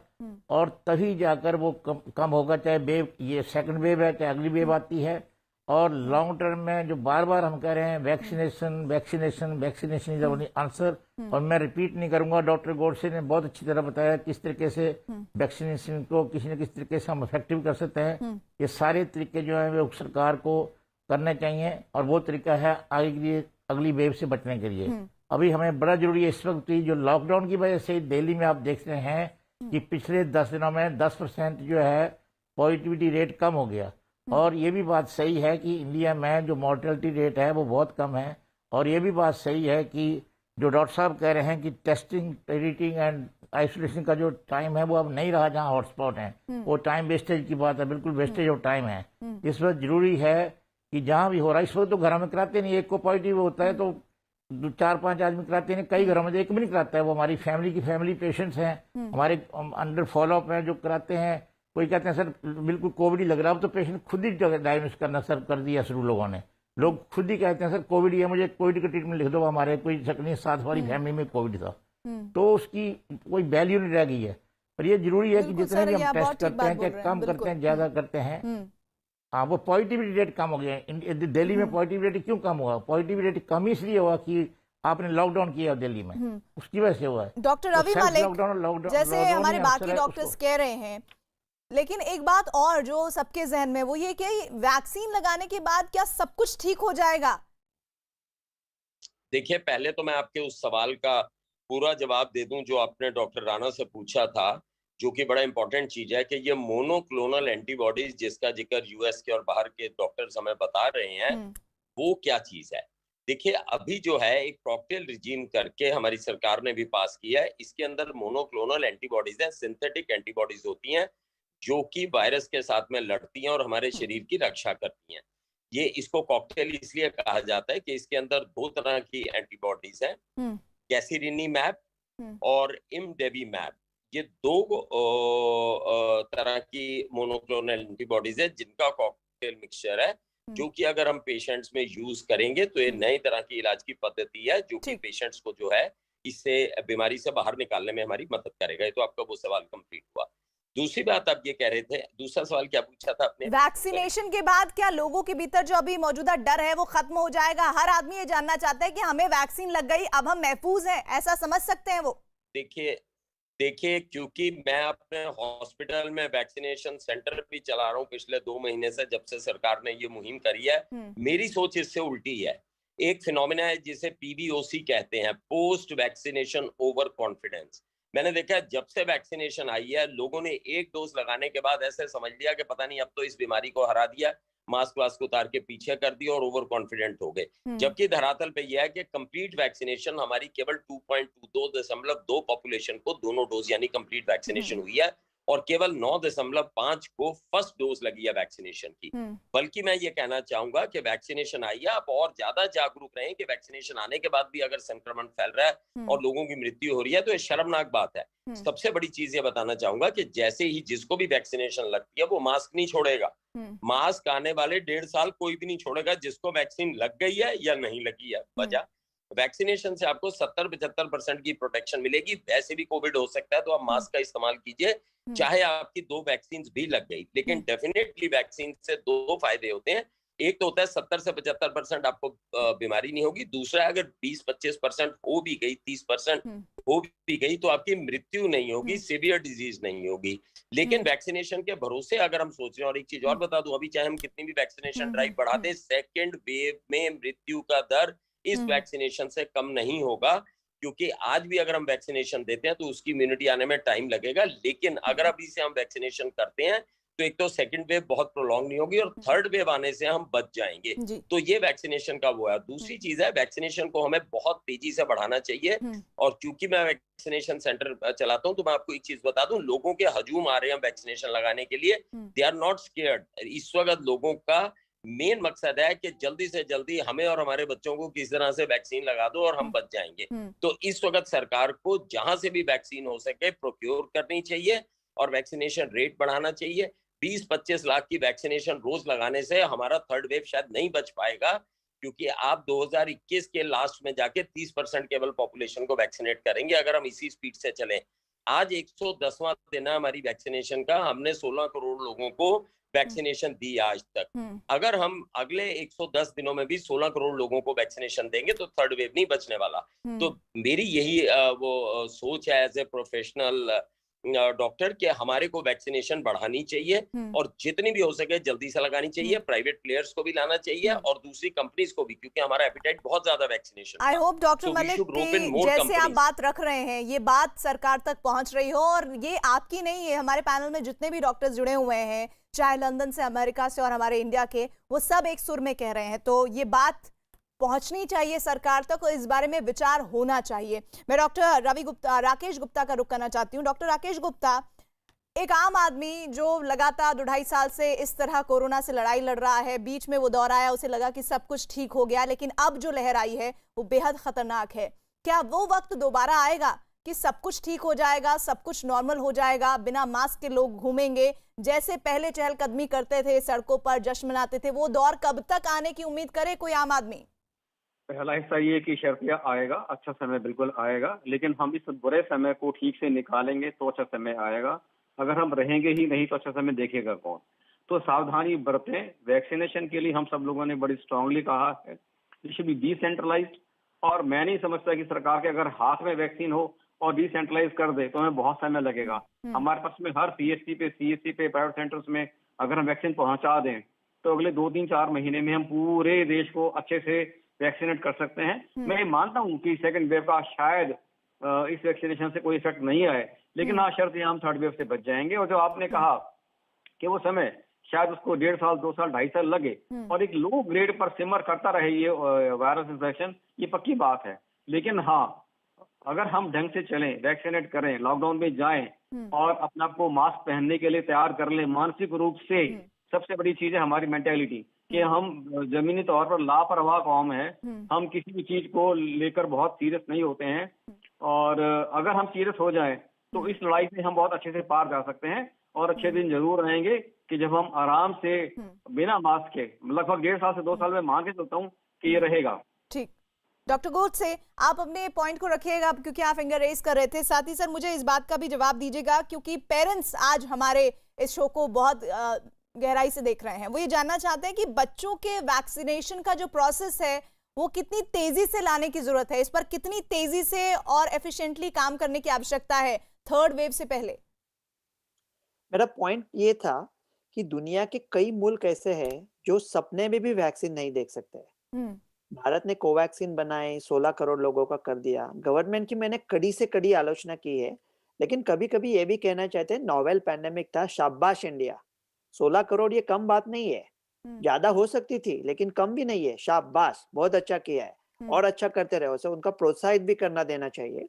और तभी जाकर वो कम होगा, चाहे वेव, ये सेकंड वेव है, चाहे अगली वेव आती है। और लॉन्ग टर्म में जो बार बार हम कह रहे हैं वैक्सीनेशन इज ओनली आंसर, और मैं रिपीट नहीं करूंगा। डॉक्टर गोडसे ने बहुत अच्छी तरह बताया किस तरीके से वैक्सीनेशन को किसी न किसी तरीके से हम इफेक्टिव कर सकते हैं। ये सारे तरीके जो है वो सरकार को करने चाहिए, और वो तरीका है अगली वेव से बचने के लिए। अभी हमें बड़ा जरूरी है इस वक्त, जो लॉकडाउन की वजह से दिल्ली में आप देख रहे हैं कि पिछले 10 दिनों में 10% जो है पॉजिटिविटी रेट कम हो गया। और ये भी बात सही है कि इंडिया में जो मॉर्टेलिटी रेट है वो बहुत कम है, और ये भी बात सही है कि जो डॉक्टर साहब कह रहे हैं कि टेस्टिंग, ट्रीटिंग एंड आइसोलेशन का जो टाइम है वो अब नहीं रहा जहाँ हॉटस्पॉट है, वो टाइम वेस्टेज की बात है, बिल्कुल वेस्टेज ऑफ टाइम है। इस वक्त जरूरी है कि जहाँ भी हो रहा है, इस वक्त तो घरों में कराते नहीं, एक को पॉजिटिव होता है तो 4-5 आदमी कराते नहीं, कई घरों में एक भी नहीं कराता है। वो हमारी फैमिली पेशेंट्स हैं, हमारे अंडर फॉलोअप है जो कराते हैं। कोई कहते हैं सर बिल्कुल कोविड ही लग रहा है, अब तो पेशेंट खुद ही डायग्नोस करना सर कर दिया शुरू लोगों ने। लोग खुद ही कहते हैं सर कोविड है, मुझे कोविड का ट्रीटमेंट लिख दो, हमारे कोई शक नहीं साथ हमारी फैमिली में कोविड था, तो उसकी कोई वैल्यू नहीं रह गई है। पर ये जरूरी है कि जितने भी हम टेस्ट करते हैं, चाहे कम करते हैं ज्यादा करते हैं, हाँ वो पॉजिटिविटी रेट कम हो गया है। दिल्ली में पॉजिटिविटी क्यों कम हुआ? पॉजिटिविटी कम इसलिए हुआ कि आपने लॉकडाउन किया दिल्ली में, उसकी वजह से हुआ है। डॉक्टर रवि मलिक, जैसे हमारे बाकी डॉक्टर्स कह रहे हैं, लेकिन एक बात और जो सबके जहन में वो ये कि वैक्सीन लगाने के बाद क्या सब कुछ ठीक हो जाएगा? देखिए, पहले तो मैं आपके उस सवाल का पूरा जवाब दे दूं जो आपने डॉक्टर राणा से पूछा था, जो कि बड़ा इंपॉर्टेंट चीज है कि ये मोनोक्लोनल एंटीबॉडीज जिसका जिक्र यूएस के और बाहर के डॉक्टर्स हमें बता रहे हैं, वो क्या चीज है। देखिए, अभी जो है एक कॉकटेल रिजीम करके हमारी सरकार ने भी पास किया है, इसके अंदर मोनोक्लोनल एंटीबॉडीज है, सिंथेटिक एंटीबॉडीज होती हैं जो कि वायरस के साथ में लड़ती हैं और हमारे शरीर की रक्षा करती हैं। ये इसको कॉकटेल इसलिए कहा जाता है कि इसके अंदर 2 तरह की एंटीबॉडीज हैं, कैसिरिनीमैब और इमडेवीमैब। ये 2 तरह की मोनोक्लोनल एंटीबॉडीज है जिनका कॉकटेल मिक्सचर है, जो कि अगर हम पेशेंट्स में यूज करेंगे तो ये नई तरह की इलाज की पद्धति है जो कि पेशेंट्स को जो है इससे बीमारी से बाहर निकालने में हमारी मदद करेगा। ये तो आपका वो सवाल कंप्लीट हुआ। दूसरी बात आप ये कह रहे थे, दूसरा सवाल क्या पूछा था आपने? वैक्सीनेशन के बाद क्या लोगों के भीतर जो अभी मौजूदा डर है वो खत्म हो जाएगा? हर आदमी ये जानना चाहता है कि हमें वैक्सीन लग गई, अब हम महफूज हैं, ऐसा समझ सकते हैं वो? देखिए, क्योंकि मैं अपने हॉस्पिटल में वैक्सीनेशन सेंटर भी चला रहा हूँ पिछले 2 महीने से, जब से सरकार ने ये मुहिम करी है। मेरी सोच इससे उल्टी है। एक फिनोमिना है जिसे पीबीओसी कहते हैं, पोस्ट वैक्सीनेशन ओवर कॉन्फिडेंस। मैंने देखा है जब से वैक्सीनेशन आई है, लोगों ने 1 डोज लगाने के बाद ऐसे समझ लिया कि पता नहीं अब तो इस बीमारी को हरा दिया, मास्क वास्क उतार के पीछे कर दिया और ओवर कॉन्फिडेंट हो गए। जबकि धरातल पे यह है कि कंप्लीट वैक्सीनेशन हमारी केवल 2.2 पॉपुलेशन को दोनों डोज यानी कंप्लीट वैक्सीनेशन हुई है और केवल 9.5 को फर्स्ट डोज लगी है वैक्सीनेशन की। बल्कि मैं ये कहना चाहूंगा कि वैक्सीनेशन आई है, आप और ज्यादा जागरूक रहें कि वैक्सीनेशन आने के बाद भी अगर संक्रमण फैल रहा है और लोगों की मृत्यु हो रही है तो ये शर्मनाक बात है। सबसे बड़ी चीज ये बताना चाहूंगा कि जैसे ही जिसको भी वैक्सीनेशन लगती है वो मास्क नहीं छोड़ेगा। मास्क आने वाले 1.5 साल कोई भी नहीं छोड़ेगा, जिसको वैक्सीन लग गई है या नहीं लगी है। वजह वैक्सीनेशन से आपको 70-75% की प्रोटेक्शन मिलेगी। वैसे भी कोविड हो सकता है तो आप मास्क का इस्तेमाल कीजिए, चाहे आपकी 2 वैक्सीन भी लग गई। लेकिन डेफिनेटली वैक्सीन से 2 फायदे होते हैं। एक तो होता है 70 से 75% आपको बीमारी नहीं होगी। दूसरा, अगर 20-25% हो भी गई, 30% हो भी गई तो आपकी मृत्यु नहीं होगी, सीवियर डिजीज नहीं होगी। लेकिन वैक्सीनेशन के भरोसे अगर हम सोच रहे हैं, और एक चीज और बता दूं, अभी चाहे हम कितनी भी वैक्सीनेशन ड्राइव बढ़ा दें, सेकेंड वेव में मृत्यु का दर इस वैक्सीनेशन से कम नहीं होगा, क्योंकि आज भी अगर हम वैक्सीनेशन देते हैं तो उसकी इम्यूनिटी आने में टाइम लगेगा। लेकिन अगर अभी से हम वैक्सीनेशन करते हैं तो एक तो सेकंड वेव बहुत प्रोलॉन्ग नहीं होगी और थर्ड वेव आने से हम बच जाएंगे। तो ये वैक्सीनेशन का वो है। दूसरी चीज है, वैक्सीनेशन को हमें बहुत तेजी से बढ़ाना चाहिए। और क्योंकि मैं वैक्सीनेशन सेंटर चलाता हूं तो मैं आपको एक चीज बता दूं, लोगों के हजूम आ रहे हैं वैक्सीनेशन लगाने के लिए। They are not scared. इस वक्त लोगों का मेन मकसद है कि जल्दी से जल्दी हमें और हमारे बच्चों को किस तरह से वैक्सीन लगा दो और हम बच जाएंगे। तो इस वक्त सरकार को जहां से भी वैक्सीन हो सके प्रोक्योर करनी चाहिए और वैक्सीनेशन रेट बढ़ाना चाहिए। 20-25 लाख की वैक्सीनेशन रोज लगाने से हमारा थर्ड वेव शायद नहीं बच पाएगा, क्योंकि आप 2021 के लास्ट में जाके 30% केवल पॉपुलेशन को वैक्सीनेट करेंगे अगर हम इसी स्पीड से चलें। आज 110वां दिन है हमारी वैक्सीनेशन का, हमने 16 करोड़ लोगों को वैक्सीनेशन दी आज तक। अगर हम अगले 110 दिनों में भी 16 करोड़ लोगों को वैक्सीनेशन देंगे तो थर्ड वेव नहीं बचने वाला। तो मेरी यही वो सोच है एज ए प्रोफेशनल डॉक्टर कि हमारे को वैक्सीनेशन बढ़ानी चाहिए और जितनी भी हो सके जल्दी से लगानी चाहिए। प्राइवेट प्लेयर्स को भी लाना चाहिए और दूसरी कंपनीज को भी, क्योंकि हमारा एपिटाइट बहुत ज्यादा vaccination. I hope doctor Malik कि जैसे आप बात रख रहे हैं ये बात सरकार तक पहुंच रही हो, और ये आपकी नहीं है, हमारे पैनल में जितने भी डॉक्टर्स जुड़े हुए हैं, चाहे लंदन से, अमेरिका से और हमारे इंडिया के, वो सब एक सुर में कह रहे हैं। तो ये बात पहुंचनी चाहिए सरकार तक और इस बारे में विचार होना चाहिए। मैं डॉक्टर राकेश गुप्ता का रुख करना चाहती हूँ। डॉक्टर राकेश गुप्ता, एक आम आदमी जो लगातार 2.5 साल से इस तरह कोरोना से लड़ाई लड़ रहा है, बीच में वो दौर आया, उसे लगा कि सब कुछ ठीक हो गया, लेकिन अब जो लहर आई है वो बेहद खतरनाक है। क्या वो वक्त दोबारा आएगा कि सब कुछ ठीक हो जाएगा, सब कुछ नॉर्मल हो जाएगा, बिना मास्क के लोग घूमेंगे, जैसे पहले चहलकदमी करते थे, सड़कों पर जश्न मनाते थे, वो दौर कब तक आने की उम्मीद करे कोई आम आदमी? पहला हिस्सा ये कि शर्तिया आएगा, अच्छा समय बिल्कुल आएगा, लेकिन हम इस बुरे समय को ठीक से निकालेंगे तो अच्छा समय आएगा। अगर हम रहेंगे ही नहीं तो अच्छा समय देखेगा कौन? तो सावधानी बरतें। वैक्सीनेशन के लिए हम सब लोगों ने बड़ी स्ट्रांगली कहा है, इट शुड बी डिसेंट्रलाइज्ड। और मैं नहीं समझता कि सरकार के अगर हाथ में वैक्सीन हो और डिसेंट्रलाइज कर दे तो हमें बहुत समय लगेगा। हमारे पास में हर पीएचसी पे, सीएचसी पे, प्राइवेट सेंटर्स में अगर हम वैक्सीन पहुंचा दें तो अगले 2-3-4 महीने में हम पूरे देश को अच्छे से वैक्सीनेट कर सकते हैं। मैं ये मानता हूँ कि सेकंड वेव का शायद इस वैक्सीनेशन से कोई इफेक्ट नहीं आए, लेकिन हाँ शर्त है हम थर्ड वेव से बच जाएंगे। और जो आपने कहा कि वो समय शायद उसको 1.5 साल, 2 साल, 2.5 साल लगे और एक लो ग्रेड पर सिमर करता रहे ये वायरस इन्फेक्शन, ये पक्की बात है। लेकिन हाँ, अगर हम ढंग से चलें, वैक्सीनेट करें, लॉकडाउन में जाएं और अपने आप को मास्क पहनने के लिए तैयार कर लें, मानसिक रूप से सबसे बड़ी चीज है हमारी मेंटेलिटी कि हम जमीनी तौर पर लापरवाह कौम है। हम किसी भी चीज को लेकर बहुत सीरियस नहीं होते हैं और अगर हम सीरियस हो जाएं तो इस लड़ाई से हम बहुत अच्छे से पार जा सकते हैं और अच्छे दिन जरूर रहेंगे कि जब हम आराम से बिना मास्क के लगभग 1.5 साल से 2 साल में मान के चलता हूँ कि ये रहेगा। ठीक, डॉक्टर गोडसे आप अपने पॉइंट को रखिएगा क्योंकि आप फिंगर रेज कर रहे थे। साथ ही सर मुझे इस बात का भी जवाब दीजिएगा क्योंकि पेरेंट्स आज हमारे इस शो को बहुत गहराई से देख रहे हैं। वो ये जानना चाहते हैं कि बच्चों के वैक्सीनेशन का जो प्रोसेस है वो कितनी तेजी से लाने की जरूरत है, इस पर कितनी तेजी से और एफिशिएंटली काम करने की आवश्यकता है थर्ड वेव से पहले। मेरा पॉइंट ये था कि दुनिया के कई मुल्क ऐसे हैं जो सपने में भी वैक्सीन नहीं देख सकते। भारत ने कोवैक्सीन बनाए, 16 करोड़ लोगों का कर दिया। गवर्नमेंट की मैंने कड़ी से कड़ी आलोचना की है, लेकिन कभी कभी ये भी कहना चाहते हैं नोवेल पैंडेमिक था, शाबाश इंडिया। 16 करोड़ ये कम बात नहीं है, ज्यादा हो सकती थी लेकिन कम भी नहीं है। शाबाश, बहुत अच्छा किया है और अच्छा करते रहो। सो उनका प्रोत्साहित भी करना देना चाहिए।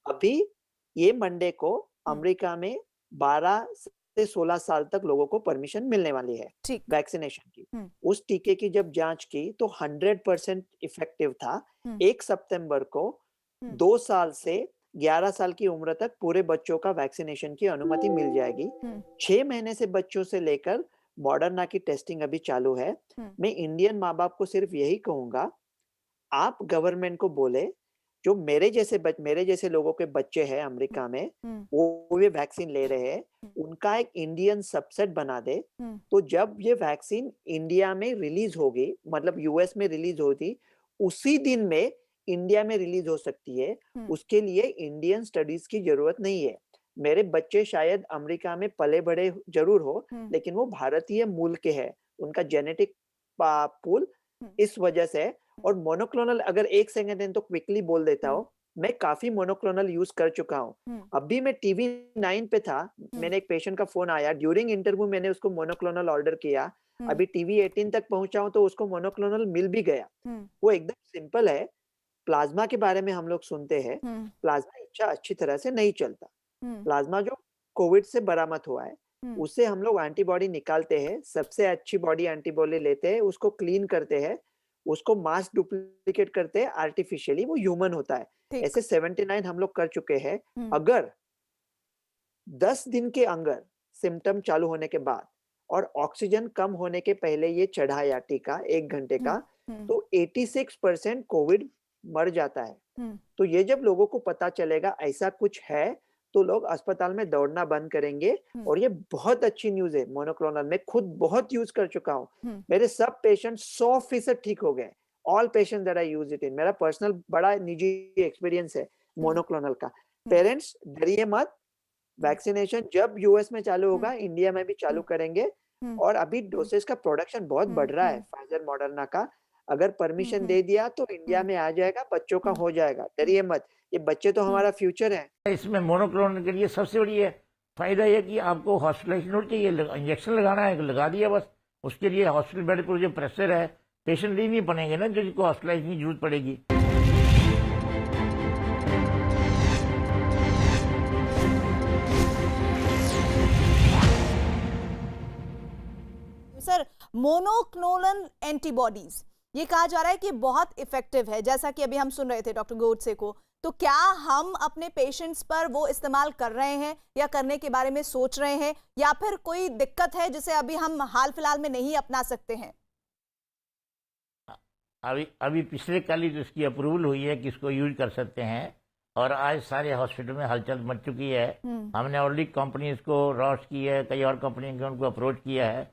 अभी ये मंडे को अमेरिका में 12 से 16 साल तक लोगों को परमिशन मिलने वाली है वैक्सीनेशन की। उस टीके की जब जांच की तो 100% इफेक्टिव था। 1 सितंबर को 2 साल से 11 साल की उम्र तक पूरे बच्चों का वैक्सीनेशन की अनुमति मिल जाएगी। 6 महीने से बच्चों से लेकर मॉडर्ना की टेस्टिंग अभी चालू है। मैं इंडियन माँ बाप को सिर्फ यही कहूंगा, आप गवर्नमेंट को बोले जो मेरे जैसे लोगों के बच्चे हैं अमेरिका में, वो ये वैक्सीन ले रहे हैं, उनका एक इंडियन सबसेट बना दे। तो जब ये वैक्सीन इंडिया में रिलीज होगी, मतलब यूएस में रिलीज होगी, उसी दिन में इंडिया में रिलीज हो सकती है। उसके लिए इंडियन स्टडीज की जरूरत नहीं है। मेरे बच्चे शायद अमेरिका में पले बड़े जरूर हो, लेकिन वो भारतीय मूल के हैं, उनका जेनेटिक पूल इस वजह से। और मोनोक्लोनल, अगर 1 सेकंड है तो क्विकली बोल देता हूँ, मैं काफी मोनोक्लोनल यूज कर चुका हूँ। अभी मैं टीवी 9 पे था, मैंने एक पेशेंट का फोन आया, ड्यूरिंग इंटरव्यू मैंने उसको मोनोक्लोनल ऑर्डर किया। अभी टीवी 18 तक पहुंचा हूं तो उसको मोनोक्लोनल मिल भी गया। वो एकदम सिंपल है। प्लाज्मा के बारे में हम लोग सुनते हैं, प्लाज्मा अच्छी तरह से नहीं चलता। प्लाज्मा जो कोविड से बरामद हुआ है उससे हम लोग एंटीबॉडी निकालते हैं, सबसे अच्छी बॉडी एंटीबॉडी लेते हैं, उसको क्लीन करते हैं, उसको मास डुप्लीकेट करते हैं आर्टिफिशियली, वो ह्यूमन होता है। ऐसे 79 हम लोग कर चुके हैं। अगर 10 दिन के अंदर सिम्टम चालू होने के बाद और ऑक्सीजन कम होने के पहले ये चढ़ाया टीका 1 घंटे का, तो 86% कोविड मर जाता है। तो ये जब लोगों को पता चलेगा ऐसा कुछ है तो लोग अस्पताल में दौड़ना बंद करेंगे। और ये बहुत अच्छी न्यूज है मोनोक्लोनल। मैं खुद बहुत यूज कर चुका हूँ, मेरे सब पेशेंट 100% ठीक हो गए। All patient that I use it in, मेरा पर्सनल बड़ा निजी एक्सपीरियंस है मोनोक्लोनल का। पेरेंट्स डरिए मत, वैक्सीनेशन जब यूएस में चालू होगा इंडिया में भी चालू करेंगे। और अभी डोसेज का प्रोडक्शन बहुत बढ़ रहा है फाइजर मॉडर्ना का। अगर परमिशन दे दिया तो इंडिया में आ जाएगा, बच्चों का हो जाएगा, डरिए मत। ये बच्चे तो हमारा फ्यूचर है। इसमें मोनोक्लोनल के लिए सबसे बड़ी है फायदा यह कि आपको हॉस्पिटलाइजेशन चाहिए, इंजेक्शन लगाना है, लगा दिया बस। उसके लिए हॉस्पिटल बेड पर जो प्रेशर है पेशेंट ही नहीं बनेंगे ना जिनको हॉस्पिटलाइज की जरूरत पड़ेगी। सर, मोनोक्लोनल एंटीबॉडीज ये कहा जा रहा है कि बहुत इफेक्टिव है, जैसा कि अभी हम सुन रहे थे डॉक्टर गोडसे को, तो क्या हम अपने पेशेंट्स पर वो इस्तेमाल कर रहे हैं या करने के बारे में सोच रहे हैं, या फिर कोई दिक्कत है जिसे अभी हम हाल फिलहाल में नहीं अपना सकते हैं? अभी पिछले कल ही इसकी अप्रूवल हुई है कि इसको यूज कर सकते हैं, और आज सारे हॉस्पिटल में हलचल मच चुकी है। हमने ऑलरेडी कंपनीज को रॉश की है, कई और कंपनी के उनको अप्रोच किया है,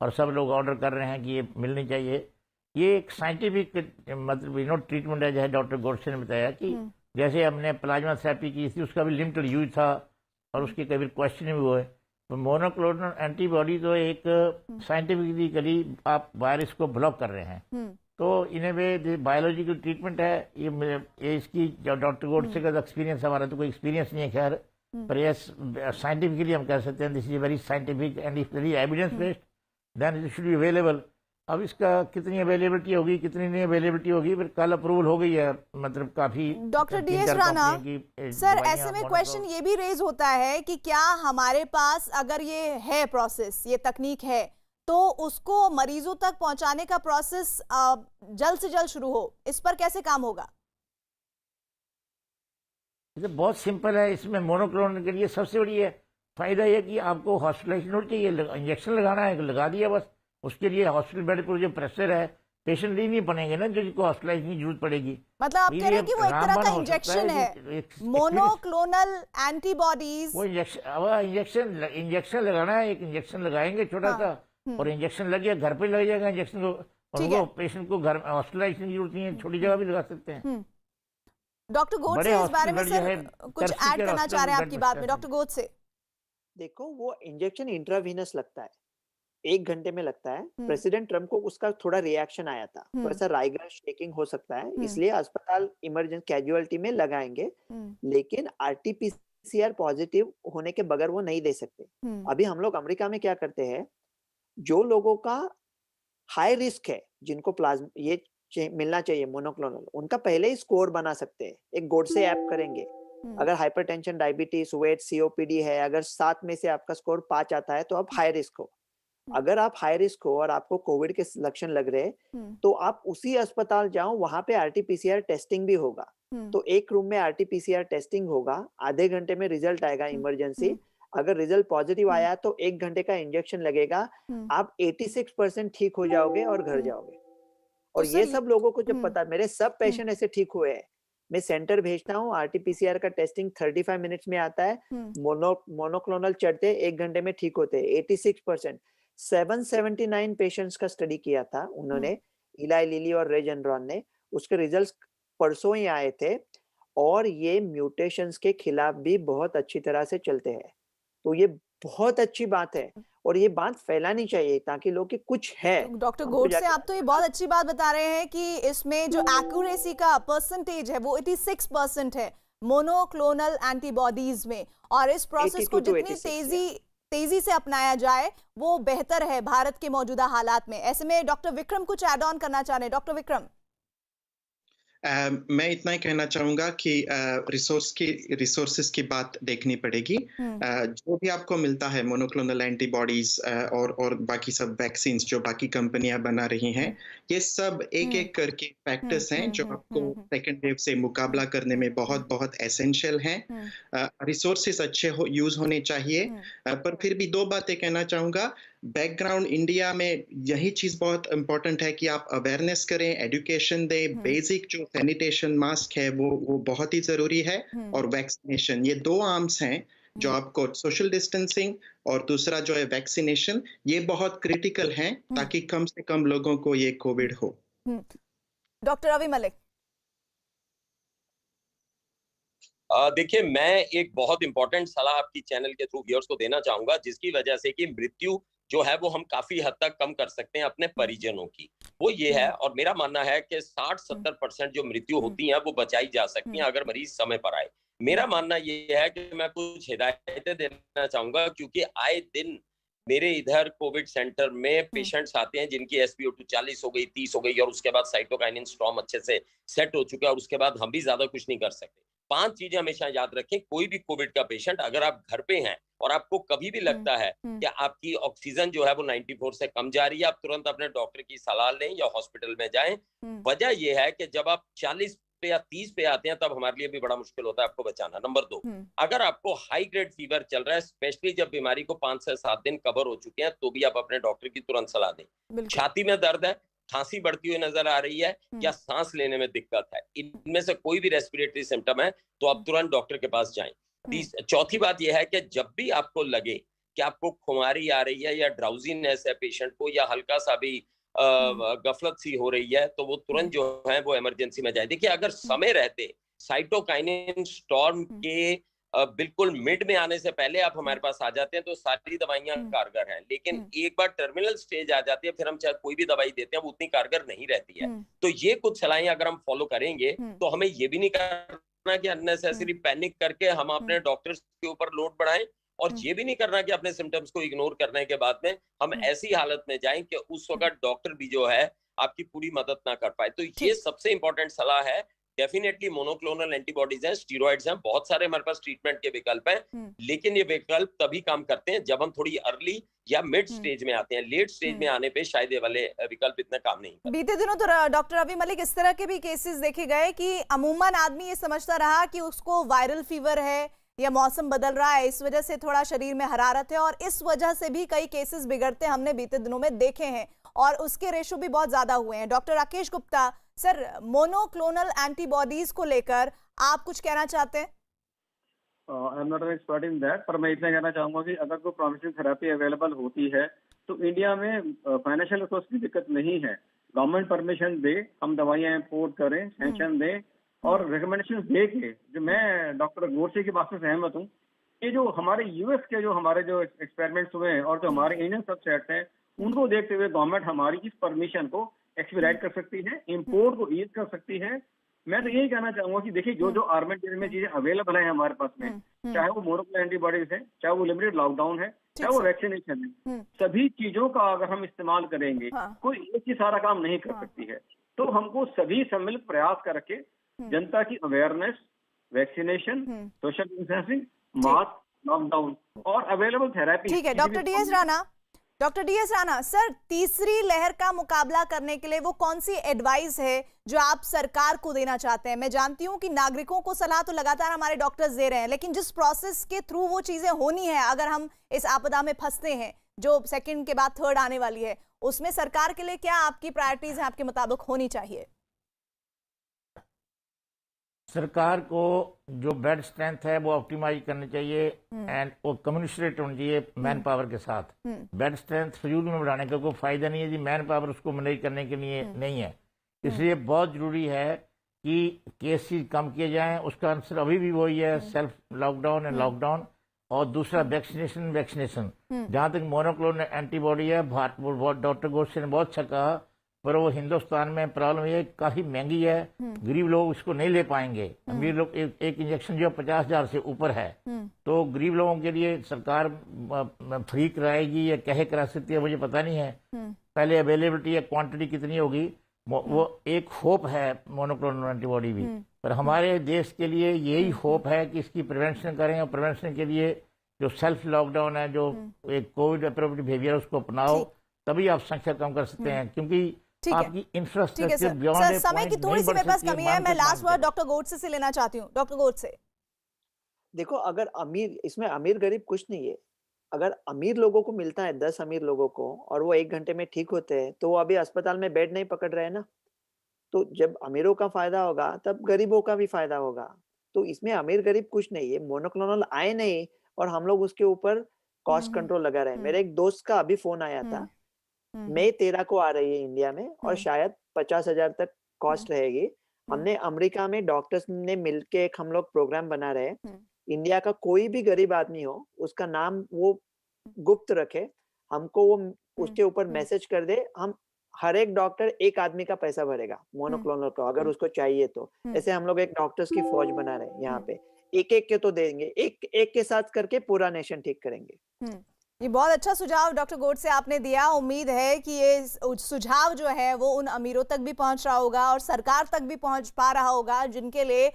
और सब लोग ऑर्डर कर रहे हैं कि ये मिलनी चाहिए। ये एक साइंटिफिक मतलब ट्रीटमेंट है, जैसे डॉक्टर गोडसे ने बताया कि जैसे हमने प्लाज्मा थेरेपी की थी उसका भी लिमिटेड यूज था और उसके कभी क्वेश्चन भी हुए। तो मोनोक्लोनल एंटीबॉडी तो एक साइंटिफिकली आप वायरस को ब्लॉक कर रहे हैं, तो इन ए वे बायोलॉजिकल ट्रीटमेंट है ये इसकी। डॉक्टर गोडसे का एक्सपीरियंस, हमारा तो कोई एक्सपीरियंस नहीं है खैर, पर यस साइंटिफिकली हम कह सकते हैं this is very scientific and if very evidence based then it should be available. अब इसका कितनी अवेलेबिलिटी होगी कितनी नहीं अवेलेबिलिटी होगी, फिर कल अप्रूवल हो गई है, मतलब काफी। डॉक्टर DS राणा सर, ऐसे में क्वेश्चन ये भी रेज होता है कि क्या हमारे पास अगर ये है प्रोसेस, ये तकनीक है, तो उसको मरीजों तक पहुंचाने का प्रोसेस जल्द से जल्द शुरू हो, इस पर कैसे काम होगा? ये बहुत सिंपल है। इसमें मोनोक्लोनल के लिए सबसे बड़ी है फायदा यह कि आपको हॉस्पिटलाइजेशन नहीं चाहिए, इंजेक्शन लगाना है, लगा दिया बस। उसके लिए हॉस्पिटल बेड पर जो प्रेशर है, पेशेंट ही नहीं बनेंगे ना जिनको हॉस्पिटलाइज की जरूरत पड़ेगी। मतलब आप कह रहे हैं कि वो एक तरह का इंजेक्शन है, मोनोक्लोनल एंटीबॉडीज। वो इंजेक्शन लगाना है, एक इंजेक्शन लगाएंगे छोटा सा, और इंजेक्शन लग गया, घर पे लग जाएगा इंजेक्शन को, उनको पेशेंट को घर हॉस्पिटलाइज की जरूरत नहीं है, छोटी जगह भी लगा सकते हैं। डॉक्टर गोडसे इस बारे में सर कुछ ऐड करना चाह रहे हैं आपकी बात में? डॉक्टर गोडसे, देखो वो इंजेक्शन इंट्रावीनस लगता है, 1 घंटे में लगता है। प्रेसिडेंट ट्रम्प को उसका थोड़ा रिएक्शन आया था, थोड़ा सा राइगर शेकिंग हो सकता है, इसलिए अस्पताल इमरजेंसी कैजुअलिटी में लगाएंगे, लेकिन RT-PCR पॉजिटिव होने के बगैर वो नहीं दे सकते। अभी हम लोग अमेरिका में क्या करते हैं, जो लोगों का हाई रिस्क है, जिनको प्लाज्मा ये मिलना चाहिए मोनोक्लोनल, उनका पहले ही स्कोर बना सकते हैं। एक गोडसे ऐप करेंगे, अगर हाइपरटेंशन, डायबिटीज, वेट, COPD है, अगर 7 में से आपका स्कोर 5 आता है तो आप हाई रिस्क हो। अगर आप हाई रिस्क हो और आपको कोविड के लक्षण लग रहे तो आप उसी अस्पताल जाओ, वहां पे RT-PCR टेस्टिंग भी होगा। तो एक रूम में RT-PCR टेस्टिंग होगा, आधे घंटे में रिजल्ट आएगा इमरजेंसी। अगर रिजल्ट पॉजिटिव आया तो 1 घंटे का इंजेक्शन लगेगा, आप 86% ठीक हो जाओगे और घर जाओगे। और ये सब लोगों को जब पता, मेरे सब पेशेंट ऐसे ठीक हुए हैं, मैं सेंटर भेजता हूँ, RT-PCR का टेस्टिंग 35 मिनट्स में आता है, मोनोक्लोनल चढ़ते 1 घंटे में ठीक होते हैं 86%। 779 पेशेंट्स का स्टडी किया था उन्होंने, इलाई लिली और रे जनरॉन ने, उसके रिजल्ट्स परसों ही आए थे, और ये म्यूटेशंस के खिलाफ भी बहुत अच्छी तरह से चलते हैं। तो ये बहुत अच्छी बात है, और ये बात फैलानी चाहिए ताकि लोग कि कुछ है। डॉक्टर गोडसे, आप तो ये बहुत अच्छी बात बता रहे हैं कि इसमें जो एक्यूरेसी का परसेंटेज है वो 86% है मोनोक्लोनल एंटीबॉडीज में, और इस प्रोसेस को जितनी तेजी से अपनाया जाए वो बेहतर है भारत के मौजूदा हालात में। ऐसे में डॉक्टर विक्रम कुछ ऐड ऑन करना चाह रहे हैं। डॉक्टर विक्रम, मैं इतना ही कहना चाहूंगा कि रिसोर्सेस की बात देखनी पड़ेगी। जो भी आपको मिलता है मोनोक्लोनल एंटीबॉडीज और बाकी सब वैक्सीन्स जो बाकी कंपनियां बना रही हैं, ये सब एक एक करके फैक्टर्स हैं जो आपको सेकेंड वेव से मुकाबला करने में बहुत बहुत एसेंशियल हैं। रिसोर्सेस अच्छे यूज होने चाहिए, पर फिर भी 2 बातें कहना चाहूंगा। बैकग्राउंड इंडिया में यही चीज बहुत इंपॉर्टेंट है कि आप अवेयरनेस करें, एजुकेशन दें, बेसिक जो सैनिटेशन मास्क है वो बहुत ही जरूरी है, और वैक्सीनेशन, ये 2 आर्म्स हैं जो आपको, सोशल डिस्टेंसिंग और दूसरा जो है वैक्सीनेशन, ये बहुत क्रिटिकल हैं ताकि कम से कम लोगों को ये कोविड हो। डॉक्टर रवि मलिक, देखिए, मैं एक बहुत इंपॉर्टेंट सलाह आपकी चैनल के थ्रू व्यूअर्स को देना चाहूंगा, जिसकी वजह से कि मृत्यु जो है वो हम काफी हद तक कम कर सकते हैं अपने परिजनों की। वो ये है, और मेरा मानना है कि 60-70% जो मृत्यु होती हैं वो बचाई जा सकती हैं अगर मरीज समय पर आए। मेरा मानना ये है कि मैं कुछ हिदायतें देना चाहूंगा, क्योंकि आए दिन मेरे इधर कोविड सेंटर में पेशेंट्स आते हैं जिनकी SpO2 40 हो गई, 30 हो गई, और उसके बाद साइटोकाइनिन स्टॉर्म अच्छे से सेट हो चुका है, और उसके बाद हम भी ज्यादा कुछ नहीं कर सकते। 5 चीजें हमेशा याद रखें। कोई भी कोविड का पेशेंट, अगर आप घर पे हैं और आपको कभी भी लगता है कि आपकी ऑक्सीजन जो है वो 94 से कम जा रही है, आप तुरंत अपने डॉक्टर की सलाह लें या हॉस्पिटल में जाएं। वजह यह है कि जब आप 40 पे या 30 पे आते हैं तब हमारे लिए भी बड़ा मुश्किल होता है आपको बचाना। नंबर 2, अगर आपको हाई ग्रेड फीवर चल रहा है, स्पेशली जब बीमारी को 5 से 7 दिन कवर हो चुके हैं, तो भी आप अपने डॉक्टर की तुरंत सलाह दें। छाती में दर्द है, खांसी बढ़ती हुई नजर आ रही है, या सांस लेने में दिक्कत है, इनमें से कोई भी रेस्पिरेटरी सिम्टम है, तो आप तुरंत डॉक्टर के पास जाएं। चौथी बात यह है कि जब भी आपको लगे कि आपको खुमारी आ रही है या ड्राउजीनेस है पेशेंट को, या हल्का सा भी गफलत सी हो रही है, तो वो तुरंत जो है वो इमरजेंसी में जाए। देखिए, अगर समय रहते साइटोकाइनिन स्टॉर्म के बिल्कुल मिड में आने से पहले आप हमारे पास आ जाते हैं तो सारी दवाइयां कारगर हैं, लेकिन एक बार टर्मिनल स्टेज आ जाती है, फिर हम चाहे कोई भी दवाई देते हैं वो उतनी कारगर नहीं रहती है। तो ये कुछ सलाहें अगर हम फॉलो करेंगे तो हमें ये भी नहीं करना कि अननेसेसरी पैनिक करके हम अपने डॉक्टर्स के ऊपर लोड बढ़ाएं, और ये भी नहीं करना कि अपने सिम्टम्स को इग्नोर करने के बाद में हम ऐसी हालत में जाएं कि उस वक्त डॉक्टर भी जो है आपकी पूरी मदद ना कर पाए। तो ये सबसे इंपॉर्टेंट सलाह है। डेफिनेटली मोनोक्लोनल एंटीबॉडीज हैं, स्टीरॉइड्स हैं, बहुत सारे हमारे पास ट्रीटमेंट के विकल्प हैं, लेकिन ये विकल्प तभी काम करते हैं जब हम थोड़ी अर्ली या मिड स्टेज में आते हैं। लेट स्टेज में आने पे शायद ये वाले विकल्प इतने काम नहीं करते। बीते दिनों तो डॉक्टर रवि मलिक इस तरह के भी केसेस देखे गए कि अमूमन आदमी ये समझता रहा कि उसको वायरल फीवर है या मौसम बदल रहा है, इस वजह से थोड़ा शरीर में हरारत है, और इस वजह से भी कई केसेस बिगड़ते हमने बीते दिनों में देखे हैं, और उसके रेशो भी बहुत ज्यादा हुए हैं। Doctor Rakesh Gupta sir, monoclonal antibodies को लेकर आप कुछ कहना चाहते हैं? I am not an expert in that, पर मैं इतना कहना चाहूंगा कि अगर कोई प्रोमिसिंग थेरेपी अवेलेबल होती है तो इंडिया में फाइनेंशियल रिसोर्स की दिक्कत नहीं है। गवर्नमेंट परमिशन दे, हम दवाइयां इम्पोर्ट करें, सैंक्शन दें, और रिकमेंडेशन दे के, जो मैं डॉक्टर गोडसे की बात से सहमत हूँ, ये जो हमारे यूएस के जो हमारे जो एक्सपेरिमेंट्स हुए हैं और जो हमारे इंडियन सबसेट्स हैं, उनको देखते हुए गवर्नमेंट हमारी इस परमिशन को एक्सपीडाइट कर सकती है, इंपोर्ट को ईज कर सकती है। मैं तो यही कहना चाहूंगा कि देखिए, जो जो आर्मेंट में चीजें अवेलेबल है हमारे पास में, चाहे वो मोनोक्लोनल एंटीबॉडीज है, चाहे वो लिमिटेड लॉकडाउन है, चाहे वो वैक्सीनेशन है, सभी चीजों का अगर हम इस्तेमाल करेंगे, कोई एक ही सारा काम नहीं कर सकती है। तो हमको सभी सम्मिलित प्रयास करके जनता की awareness, vaccination, social distancing, mask, lockdown और अवेलेबल थेरेपी। ठीक है डॉक्टर डीएस राणा सर, तीसरी लहर का मुकाबला करने के लिए वो कौन सी एडवाइस है जो आप सरकार को देना चाहते हैं? मैं जानती हूं कि नागरिकों को सलाह तो लगातार हमारे डॉक्टर्स दे रहे हैं, लेकिन जिस प्रोसेस के थ्रू वो चीजें होनी है, अगर हम इस आपदा में फंसते हैं जो सेकंड के बाद थर्ड आने वाली है, उसमें सरकार के लिए क्या आपकी प्रायोरिटीज है, आपके मुताबिक होनी चाहिए? सरकार को जो बेड स्ट्रेंथ है वो ऑप्टिमाइज करनी चाहिए, एंड वो कम्युनिकेट होनी चाहिए मैन पावर के साथ। बेड स्ट्रेंथ फजूल में बढ़ाने का कोई फायदा नहीं है जी, मैन पावर उसको मैनेज करने के लिए नहीं है। इसलिए बहुत जरूरी है कि केसेस कम किए जाएं। उसका आंसर अभी भी वही है, सेल्फ लॉकडाउन एंड लॉकडाउन, और दूसरा वैक्सीनेशन। जहां तक मोनोक्लोनल एंटीबॉडी है, डॉक्टर गोडसे ने बहुत अच्छा कहा, पर वो हिंदुस्तान में प्रॉब्लम ये काफी महंगी है, गरीब लोग इसको नहीं ले पाएंगे। अमीर लोग एक इंजेक्शन जो 50,000 से ऊपर है, तो गरीब लोगों के लिए सरकार फ्री कराएगी या कहे करा सकती है, मुझे पता नहीं है। पहले अवेलेबिलिटी या क्वांटिटी कितनी होगी, वो एक होप है मोनोक्लोनल एंटीबॉडी भी, पर हमारे देश के लिए यही होप है कि इसकी प्रिवेंशन करें, और प्रिवेंशन के लिए जो सेल्फ लॉकडाउन है, जो एक कोविड अप्रोप्रिएट बिहेवियर, उसको अपनाओ, तभी आप संख्या कम कर सकते हैं, क्योंकि आपकी इंफ्रास्ट्रक्चर बियॉन्ड समय की थोड़ी सी मेरे पास कमी है। मैं लास्ट वर्ड डॉक्टर गोडसे से लेना चाहती हूँ। डॉक्टर गोडसे, देखो, अगर अमीर, इसमें अमीर गरीब कुछ नहीं है। अगर अमीर लोगों को मिलता है 10 अमीर लोगों को, और वो 1 घंटे में ठीक होते हैं, तो वो अभी अस्पताल में बेड नहीं पकड़ रहे हैं ना। तो जब अमीरों का फायदा होगा तब गरीबों का भी फायदा होगा। तो इसमें अमीर गरीब कुछ नहीं है। मोनोक्लोनल आए नहीं और हम लोग उसके ऊपर कॉस्ट कंट्रोल लगा रहे हैं। मेरे एक दोस्त का अभी फोन आया था, मई 13 को आ रही है इंडिया में, और शायद 50,000 तक कॉस्ट रहेगी। हमने अमेरिका में डॉक्टर्स ने मिलके एक हम लोग प्रोग्राम बना रहे हैं। इंडिया का कोई भी गरीब आदमी हो, उसका नाम वो गुप्त रखे, हमको वो उसके ऊपर मैसेज कर दे, हम हर एक डॉक्टर एक आदमी का पैसा भरेगा मोनोक्लोनल का, अगर उसको चाहिए तो। ऐसे हम लोग एक डॉक्टर्स की फौज बना रहे हैं यहाँ पे, एक एक के तो देंगे, एक एक के साथ करके पूरा नेशन ठीक करेंगे। ये बहुत अच्छा सुझाव डॉक्टर गोडसे आपने दिया। उम्मीद है कि ये सुझाव जो है वो उन अमीरों तक भी पहुंच रहा होगा और सरकार तक भी पहुंच पा रहा होगा, जिनके लिए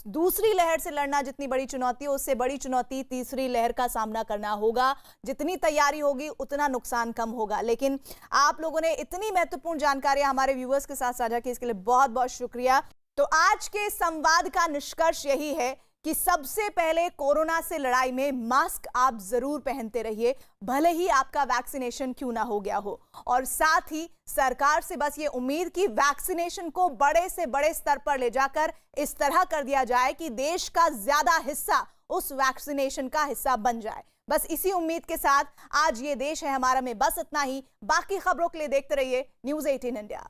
दूसरी लहर से लड़ना जितनी बड़ी चुनौती है, उससे बड़ी चुनौती तीसरी लहर का सामना करना होगा। जितनी तैयारी होगी उतना नुकसान कम होगा। लेकिन आप लोगों ने इतनी महत्वपूर्ण जानकारियां हमारे व्यूअर्स के साथ साझा की, इसके लिए बहुत बहुत शुक्रिया। तो आज के संवाद का निष्कर्ष यही है कि सबसे पहले कोरोना से लड़ाई में मास्क आप जरूर पहनते रहिए, भले ही आपका वैक्सीनेशन क्यों ना हो गया हो। और साथ ही सरकार से बस ये उम्मीद कि वैक्सीनेशन को बड़े से बड़े स्तर पर ले जाकर इस तरह कर दिया जाए कि देश का ज्यादा हिस्सा उस वैक्सीनेशन का हिस्सा बन जाए। बस इसी उम्मीद के साथ आज ये देश है हमारा में बस इतना ही। बाकी खबरों के लिए देखते रहिए न्यूज़ 18 इंडिया।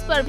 पर भी